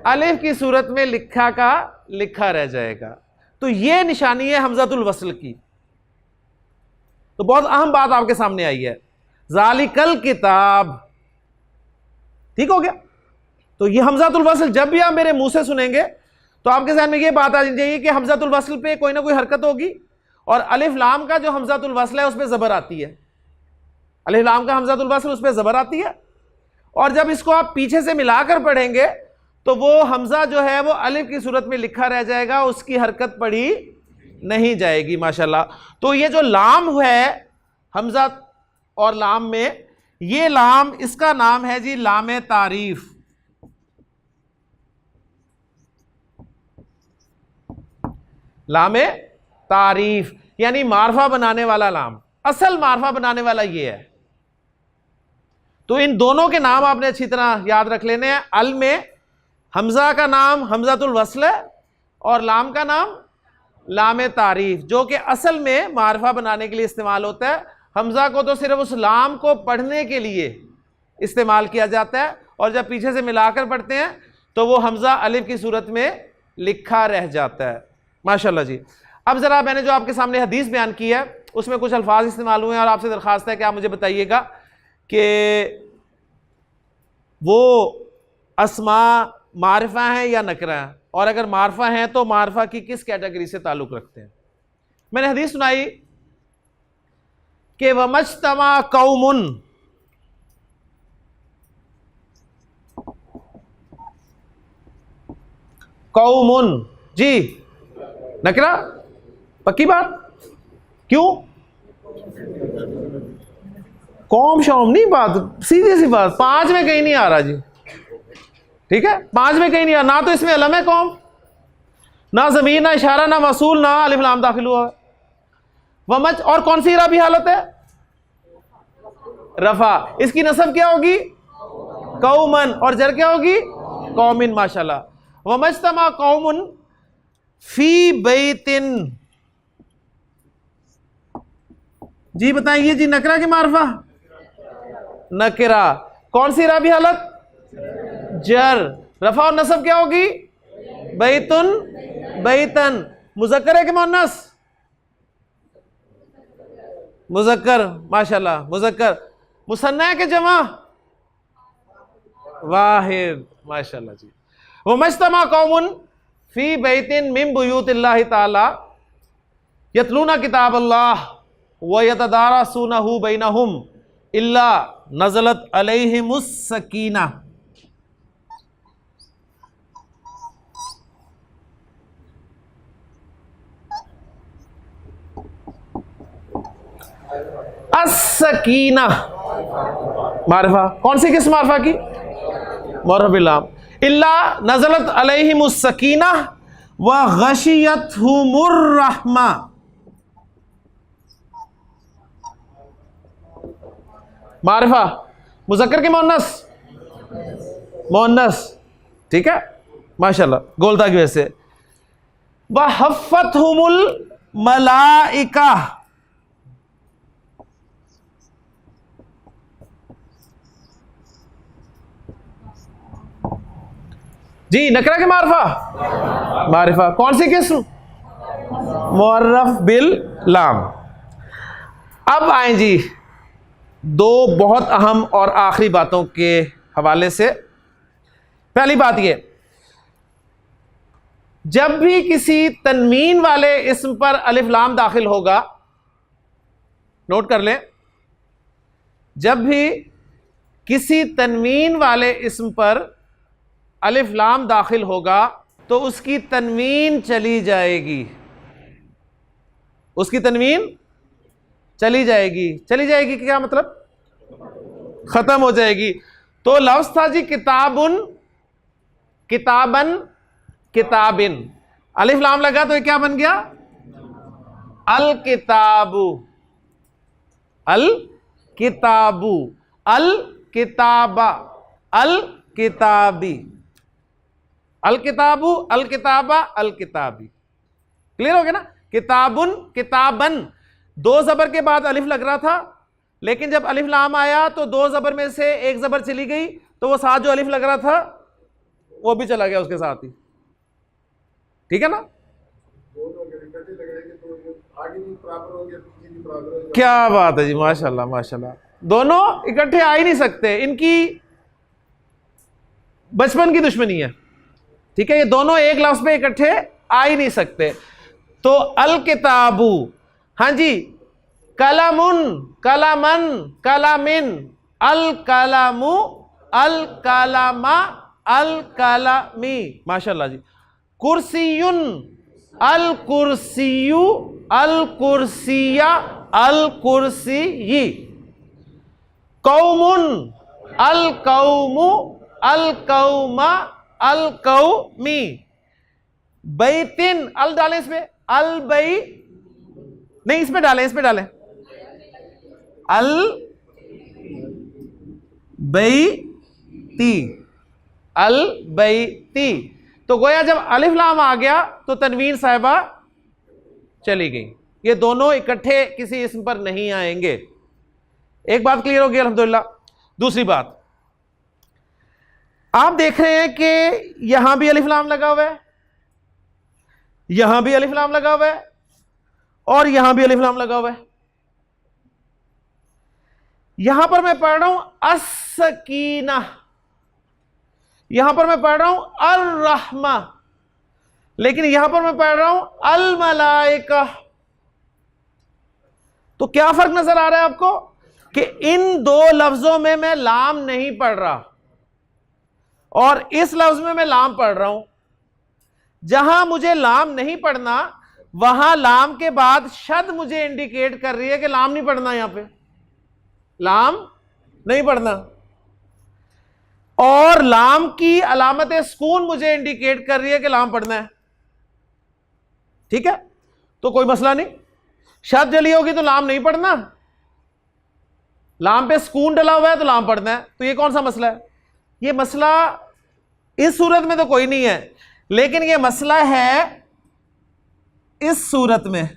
अलिफ की सूरत में लिखा का लिखा रह जाएगा। तो ये निशानी है हमजातुल वस्ल की। तो बहुत अहम बात आपके सामने आई है, ज़ालिकल किताब, ठीक हो गया। तो ये हमजातुल वस्ल जब भी आप मेरे मुंह से सुनेंगे तो आपके ज़हन में ये बात आ जाएगी कि हमजातुल वस्ल पे कोई ना कोई हरकत होगी और अलिफ लाम का जो हमजातुल वस्ल है उस पर ज़बर आती है, अलिफ लाम का हमजातुल वस्ल उस पर ज़बर आती है। और जब इसको आप पीछे से मिलाकर पढ़ेंगे तो वो हमजा जो है वो अलिफ की सूरत में लिखा रह जाएगा, उसकी हरकत पढ़ी नहीं जाएगी माशाल्लाह। तो ये जो लाम है हमजा और लाम में, ये लाम इसका नाम है जी लामे तारीफ। लामे तारीफ यानी मारफा बनाने वाला लाम, असल मारफा बनाने वाला ये है। तो इन दोनों के नाम आपने अच्छी तरह याद रख लेने हैं। अल में हमजा का नाम हमजातुल वस्ल है और लाम का नाम लामे तारीफ, जो कि असल में मारफा बनाने के लिए इस्तेमाल होता है। हमजा को तो सिर्फ उस लाम को पढ़ने के लिए इस्तेमाल किया जाता है और जब पीछे से मिलाकर पढ़ते हैं तो वो हमजा अलिफ की सूरत में लिखा रह जाता है माशाल्लाह जी। अब ज़रा मैंने जो आपके सामने हदीस बयान की है उसमें कुछ अल्फाज इस्तेमाल हुए हैं और आपसे दरख्वास्त है कि आप मुझे बताइएगा कि वो अस्मा मारफा हैं या नकरा हैं, और अगर मारफा हैं तो मारफा की किस कैटेगरी से ताल्लुक़ रखते हैं। मैंने हदीस सुनाई कि वमज्तमा कौमुन, कौमुन जी नकरा, पक्की बात, क्यों? कौम शौम नहीं, बात सीधी सी बात, पांच में कहीं नहीं आ रहा जी, ठीक है, पांच में कहीं नहीं आ रहा। ना तो इसमें अलम है कौम, ना जमीर, ना इशारा, ना मसूल, ना अलिफ लाम दाखिल हुआ। वमज, और कौन सी रबी हालत है? रफा। इसकी नसब क्या होगी? कौमन, और जर क्या होगी? कौमिन माशाल्लाह। वमज्तमा कौमुन फी बैतिन, जी बताइए जी, नकरा की मारफा? नकरा। कौन सी राबी हालत? जर। रफा और नसब क्या होगी? बैतुन, बैतन। मुज़क्कर है कि मुअन्नस? मुज़क्कर माशाल्लाह, मुज़क्कर। मुसन्ना है कि जमा? वाहिद माशाल्लाह जी। वमज्तमा कौमुन फी बैतिन मिन बुयूतिल्लाहि ताला यतलूना किताबल्लाह व यतदारसूनहु बैनहुम इल्ला नज़लत अलैहिमुस सकीना। अस-सकीना मारिफा, कौन सी किस्म मारिफा की? मारिफा बिल लाम। इल्ला नज़लत अलैहिमुस सकीना व गशियतहुमुर रहमा। मारिफा मुज़क्कर की मुअन्नस? मुअन्नस, ठीक है, माशाल्लाह, गोलता की वजह से। व हफ़्फ़तहुमुल मलाइका। जी नकरा के मारिफा? मारिफा, कौन सी किस्म? मुअर्रफ बिल लाम। अब आए जी दो बहुत अहम और आखिरी बातों के हवाले से। पहली बात ये, जब भी किसी तनवीन वाले इस्म पर अलिफ लाम दाखिल होगा, नोट कर लें, जब भी किसी तनवीन वाले इस्म पर अलिफ लाम दाखिल होगा तो उसकी तनवीन चली जाएगी। उसकी तनवीन चली जाएगी। चली जाएगी क्या मतलब? खत्म हो जाएगी। तो लफ्ज था जी किताबुन, किताबन, किताबिन, अलिफ लाम लगा तो ये क्या बन गया? अल किताबु, अल किताबु, अल किताबा, अल किताबी, अल किताबु, अल किताबा, अल किताबी। क्लियर हो गया ना? किताबुन, किताबन, दो जबर के बाद अलिफ लग रहा था, लेकिन जब अलिफ लाम आया तो दो जबर में से एक जबर चली गई, तो वो साथ जो अलिफ लग रहा था वो भी चला गया उसके साथ ही। ठीक है ना? क्या बात है जी, माशाल्लाह माशाल्लाह। दोनों इकट्ठे आ ही नहीं सकते, इनकी बचपन की दुश्मनी है। ठीक है, ये दोनों एक लफ्ज पे इकट्ठे आ ही नहीं सकते। तो अल किताबु, हाँ जी, कलमुन, कलमन, कलमिन, अल कलमु, अल कलमा, अल कलमी, माशाल्लाह जी। कुर्सियुन, अल कुर्सियु, अल कुर्सिया, अल कुर्सियी। कौमुन, अल कौमु, अल कौमा, अल कौमी। बैतिन, अल डालें इसमें, अल बई, नहीं इसमें डालें, इसमें डालें, अल बैती, अल बैती। तो गोया जब अलिफ लाम आ गया तो तनवीन साहिबा चली गई। ये दोनों इकट्ठे किसी इस्म पर नहीं आएंगे। एक बात क्लियर हो गई अल्हम्दुलिल्लाह। दूसरी बात, आप देख रहे हैं कि यहां भी अलिफ लाम लगा हुआ है, यहां भी अलिफ लाम लगा हुआ है, और यहां भी अलिफ लाम लगा हुआ है। यहां पर मैं पढ़ रहा हूं अस-सकीना, यहां पर मैं पढ़ रहा हूं अर-रहमा, लेकिन यहां पर मैं पढ़ रहा हूं अल-मलाइका। तो क्या फर्क नजर आ रहा है आपको कि इन दो लफ्जों में मैं लाम नहीं पढ़ रहा और इस लफ्ज में मैं लाम पढ़ रहा हूं। जहां मुझे लाम नहीं पढ़ना वहां लाम के बाद शद मुझे इंडिकेट कर रही है कि लाम नहीं पढ़ना, यहां पे लाम नहीं पढ़ना, और लाम की अलामत सुकून मुझे इंडिकेट कर रही है कि लाम पढ़ना है। ठीक है, तो कोई मसला नहीं। शद जली होगी तो लाम नहीं पढ़ना, लाम पे सुकून डला हुआ है तो लाम पढ़ना है। तो ये कौन सा मसला है? ये मसला इस सूरत में तो कोई नहीं है, लेकिन ये मसला है इस सूरत में।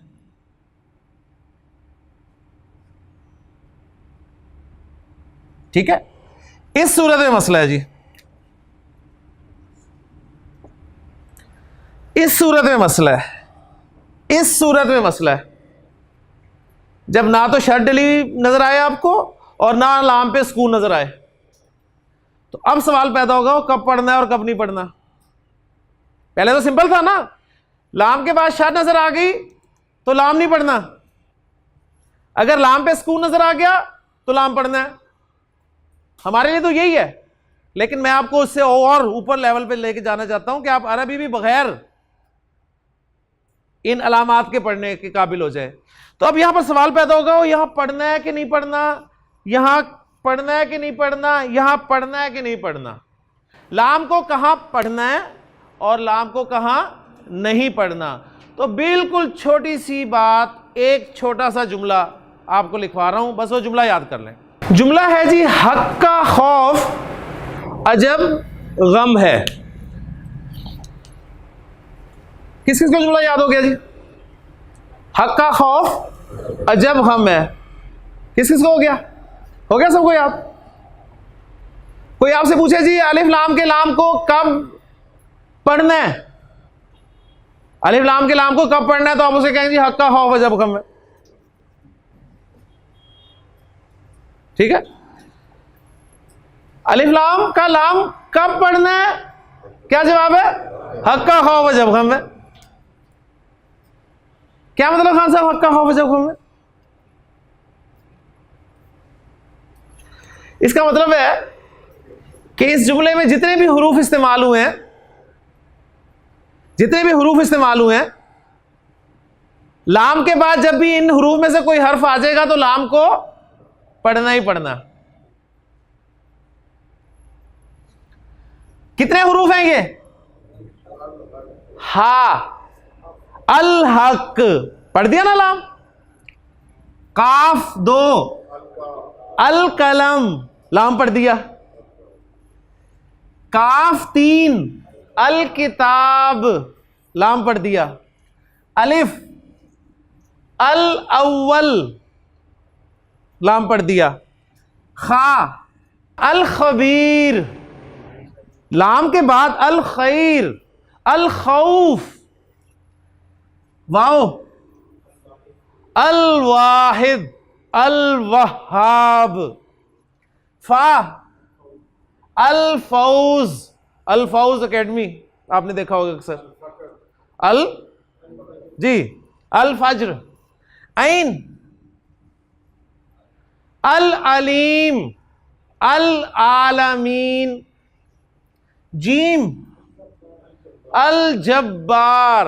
ठीक है, इस सूरत में मसला है जी, इस सूरत में मसला है, इस सूरत में मसला है। जब ना तो शर्ट डली नजर आए आपको और ना लाम पे सुकून नजर आए, तो अब सवाल पैदा होगा कब पढ़ना है और कब नहीं पढ़ना। पहले तो सिंपल था ना, लाम के बाद शर्ट नजर आ गई तो लाम नहीं पढ़ना, अगर लाम पे सुकून नजर आ गया तो लाम पढ़ना है, हमारे लिए तो यही है। लेकिन मैं आपको उससे और ऊपर लेवल पे लेके जाना चाहता हूं कि आप अरबी भी बगैर इन अलामात के पढ़ने के काबिल हो जाए। तो अब यहां पर सवाल पैदा होगा, यहां पढ़ना है कि नहीं पढ़ना, यहां पढ़ना है कि नहीं पढ़ना, यहां पढ़ना है कि नहीं पढ़ना, लाम को कहां पढ़ना है और लाम को कहां नहीं पढ़ना। तो बिल्कुल छोटी सी बात, एक छोटा सा जुमला आपको लिखवा रहा हूं, बस वो जुमला याद कर लें। जुमला है जी, हक का खौफ अजब गम है। किस किस को जुमला याद हो गया जी? हक का खौफ अजब गम है, किस किस को हो गया? हो गया सबको याद? कोई आपसे पूछे जी अलिफ लाम के लाम को कब पढ़ना है, अलिफ लाम के लाम को कब पढ़ना है, तो आप उसे कहेंगे जी हक का खौफ अजब गम है। ठीक है, अलिफ लाम का लाम कब पढ़ना है, क्या जवाब है? हक का खौफ अजब गम है। क्या मतलब खान साहब हक का खौफ अजब गम है? इसका मतलब है कि इस जुमले में जितने भी हुरूफ इस्तेमाल हुए हैं, जितने भी हुरूफ इस्तेमाल हुए हैं, लाम के बाद जब भी इन हुरूफ में से कोई हर्फ आ जाएगा तो लाम को पढ़ना ही पढ़ना। कितने हुरूफ हैं ये? हा, अल हक पढ़ दिया ना लाम, काफ 2, अल कलम लाम पढ़ दिया, काफ 3, अल किताब लाम पढ़ दिया, अलिफ अल अव्वल लाम पढ़ दिया, खा अल खबीर, लाम के बाद अल खैर, अल खौफ, वाओ अल वाहिद, अल वहाब, फा अल फौज, अल फौज एकेडमी आपने देखा होगा अक्सर, अल जी अल फज्र, ऐन अल अलीम, अल आलमीन, जीम अल जब्बार,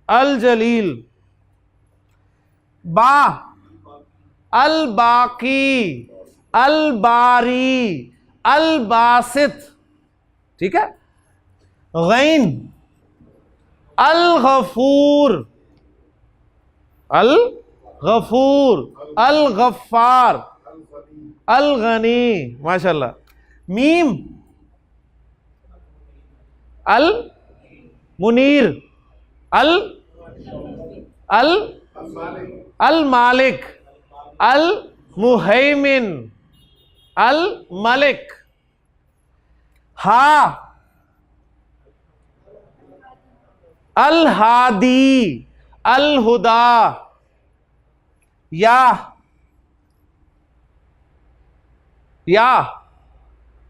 अल जलील, बा अल बाकी, अल बारी, अल बासित, ठीक है, गैन अल गफूर, अल गफूर, अल गफ्फार, अल गनी, माशाल्लाह, मीम अल मुनीर, अल अल अल मालिक, अल मुहैमिन, अल मलिक, हा अल हादी, अल हुदा, या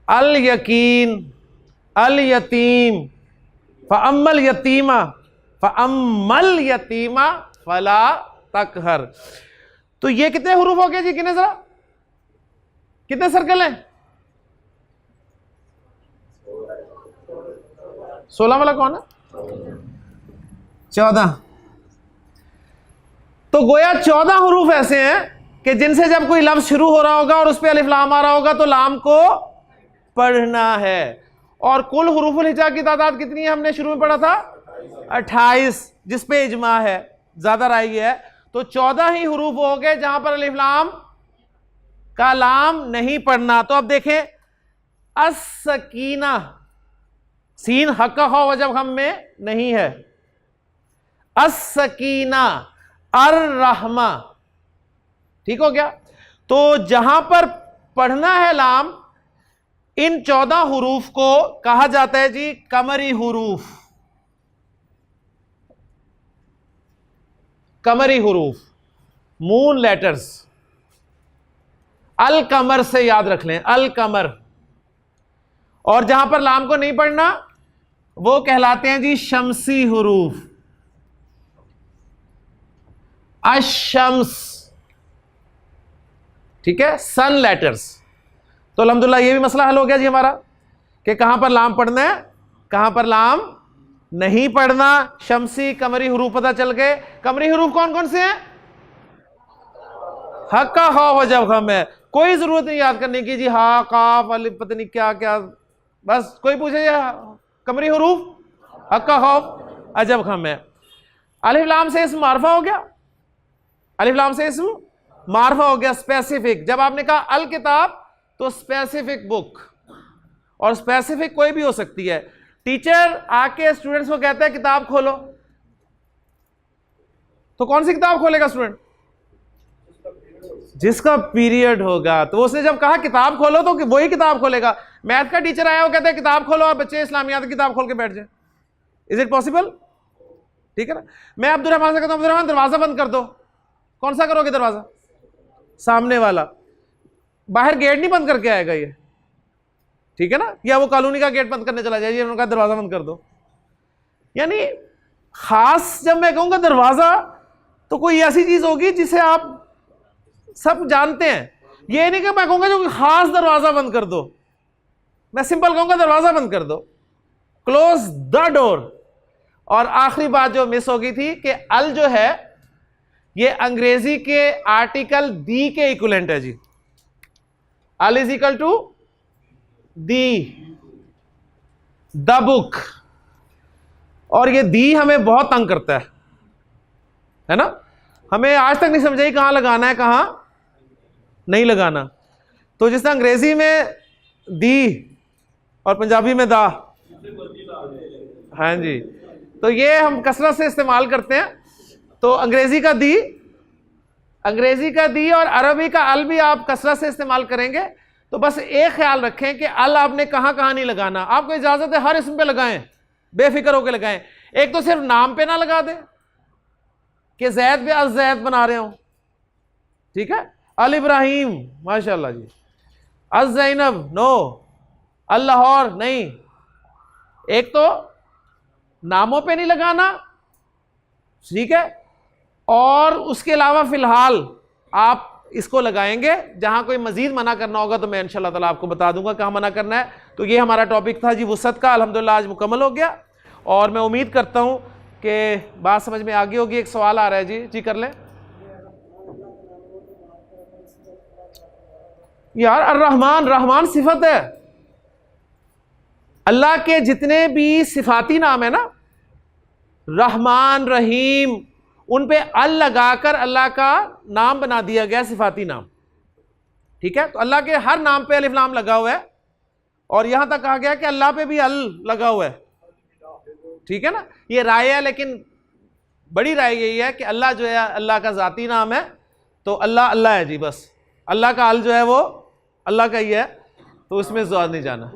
अल यकीन, अल यतीम, फ़अम्मल यतीमा, फ़अम्मल यतीमा फला तकहर। तो ये कितने हुरूफ हो गए जी? कितने जरा, कितने सर्कल हैं? 16 वाला कौन है? 14। तो गोया 14 हुरूफ ऐसे हैं कि जिनसे जब कोई लफ्ज शुरू हो रहा होगा और उस पर अलिफ लाम आ रहा होगा तो लाम को पढ़ना है। और कुल हुरूफुल हिजा की तादाद कितनी है? हमने शुरू में पढ़ा था 28, जिस पे इजमा है, ज्यादा राय है। तो 14 ही हुरूफ हो गए जहां पर अलिफ लाम का लाम नहीं पढ़ना। तो अब देखें, अस-सकीना, सीन हक का खौफ अजब गम में नहीं है, अस-सकीना, अर-रहमा, ठीक हो गया। तो जहां पर पढ़ना है लाम, इन 14 हुरूफ को कहा जाता है जी कमरी हुरूफ, कमरी हुरूफ, मून लेटर्स। अल कमर से याद रख लें, अल कमर। और जहां पर लाम को नहीं पढ़ना वो कहलाते हैं जी शमसी हुरूफ, अश-शम्स, ठीक है, सन लेटर्स। तो अल्हम्दुलिल्लाह ये भी मसला हल हो गया जी हमारा कि कहां पर लाम पढ़ना है, कहां पर लाम नहीं पढ़ना। शमसी कमरी हरूफ पता चल गए। कमरी हरूफ कौन कौन से हैं? हक का खौफ जब हम है, कोई जरूरत नहीं याद करने की जी, हा काफ अलिफ पता नहीं क्या क्या, बस कोई पूछे कमरी हरूफ हक का खौफ अजब खम है। अलिफ लाम से इसम मारफा हो गया, अलिफ लाम से इसम मारफा हो गया, स्पेसिफिक। जब आपने कहा अल किताब तो स्पेसिफिक बुक, और स्पेसिफिक कोई भी हो सकती है। टीचर आके स्टूडेंट्स को कहता है किताब खोलो, तो कौन सी किताब खोलेगा स्टूडेंट? जिसका पीरियड होगा। तो उसने जब कहा किताब खोलो तो वही किताब खोलेगा। मैथ का टीचर आया वो कहता है किताब खोलो और बच्चे इस्लामियात की किताब खोल के बैठ जाए। Is it possible? ठीक है ना। मैं अब्दुर्रहमान से कहता हूं अब्दुर्रहमान दरवाजा बंद कर दो, कौन सा करोगे दरवाजा? सामने वाला। बाहर गेट नहीं बंद करके आएगा ये, ठीक है ना। या वो कॉलोनी का गेट बंद करने चला जाए, उन्होंने कहा दरवाजा बंद कर दो। यानी खास जब मैं कहूंगा दरवाजा तो कोई ऐसी चीज होगी जिसे आप सब जानते हैं। ये नहीं कि मैं कहूंगा जो खास दरवाजा बंद कर दो, मैं सिंपल कहूंगा दरवाजा बंद कर दो, क्लोज द डोर। और आखिरी बात जो मिस हो गई थी कि अल जो है ये अंग्रेजी के आर्टिकल दी के इक्विवेलेंट है जी। अल is equal to the, the book. और ये दी हमें बहुत तंग करता है ना। हमें आज तक नहीं समझ आई कहां लगाना है कहां नहीं लगाना। तो जिस तरह अंग्रेजी में दी और पंजाबी में दा, हाँ जी, तो ये हम कसरत से इस्तेमाल करते हैं। तो अंग्रेजी का दी और अरबी का अल भी आप कसरत से इस्तेमाल करेंगे। तो बस एक ख्याल रखें कि अल आपने कहां कहां नहीं लगाना। आपको इजाजत है हर इसम पे लगाएं, बेफिक्र होकर लगाएं। एक तो सिर्फ नाम पे ना लगा दें कि जैद पे अल जैद बना रहे हो, ठीक है। अल इब्राहिम माशाल्लाह जी, अल जैनब नो, अल लाहौर नहीं। एक तो नामों पे नहीं लगाना, ठीक है। और उसके अलावा फिलहाल आप इसको लगाएंगे। जहां कोई मजीद मना करना होगा तो मैं इंशाल्लाह ताला आपको बता दूंगा कहां मना करना है। तो ये हमारा टॉपिक था जी वुसअत का, अल्हम्दुलिल्लाह आज मुकम्मल हो गया। और मैं उम्मीद करता हूं कि बात समझ में आ गई होगी। एक सवाल आ रहा है जी कर लें यार। अर्रहमान, रहमान सिफत है। अल्लाह के जितने भी सिफाती नाम है ना, रहमान रहीम, उन पे अल लगाकर अल्लाह का नाम बना दिया गया, सिफाती नाम, ठीक है। तो अल्लाह के हर नाम पे अलिफ लाम लगा हुआ है। और यहां तक कहा गया कि अल्लाह पे भी अल लगा हुआ है, ठीक है ना। ये राय है, लेकिन बड़ी राय यही है कि अल्लाह जो है अल्लाह का जाती नाम है। तो अल्लाह अल्लाह है जी, बस अल्लाह का अल जो है वो अल्लाह का ही है, तो उसमें ज़्यादा नहीं जाना।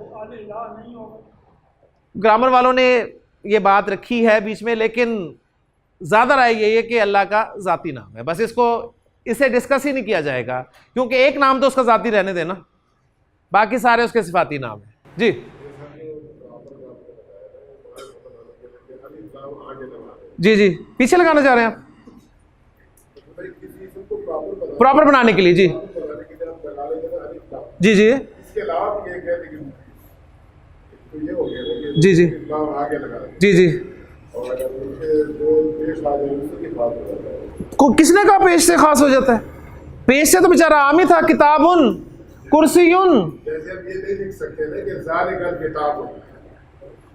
ग्रामर वालों ने ये बात रखी है बीच में, लेकिन ज़्यादा राय यही है कि अल्लाह का ज़ाती नाम है। बस इसे डिस्कस ही नहीं किया जाएगा, क्योंकि एक नाम तो उसका ज़ाती रहने देना, बाकी सारे उसके सिफाती नाम है जी। जी जी, पीछे लगाना चाह रहे हैं आप प्रॉपर बनाने के लिए जी। जी जी जी जी जी जी। किसने कहा पेश से खास हो जाता है? पेश से तो बेचारा आम ही था। किताबुन कुर्सियुन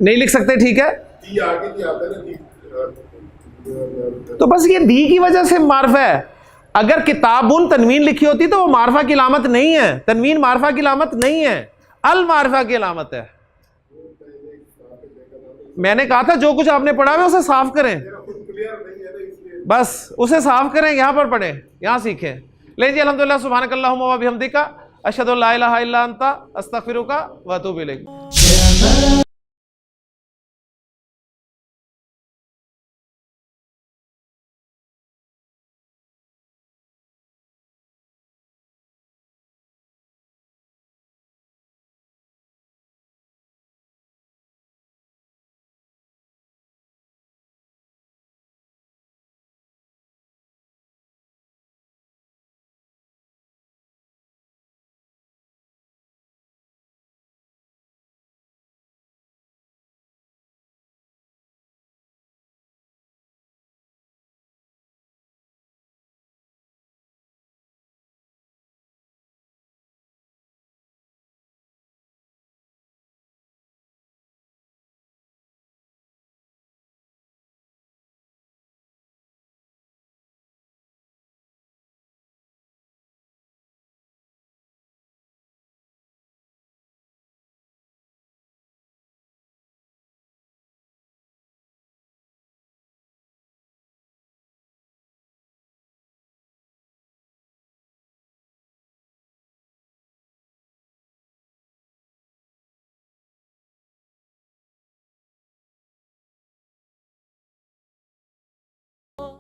नहीं लिख सकते, ठीक है। तो बस ये दी की वजह से मारफा है। अगर किताबुन तनवीन लिखी होती तो वो मारफा की अलामत नहीं है। तनवीन मारफा की अलामत नहीं है, अल मारफा की अलामत है। मैंने कहा था जो कुछ आपने पढ़ा है उसे साफ करें, बस उसे साफ करें, यहां पर पढ़ें, यहां सीखें। ले जी, अल्हम्दुलिल्लाह, सुब्हानकल्लाहुम्मा व बिहम्दिका, अशहदु अल्ला इलाहा इल्ला अंता, अस्तगफिरुका व अतूबु इलैक।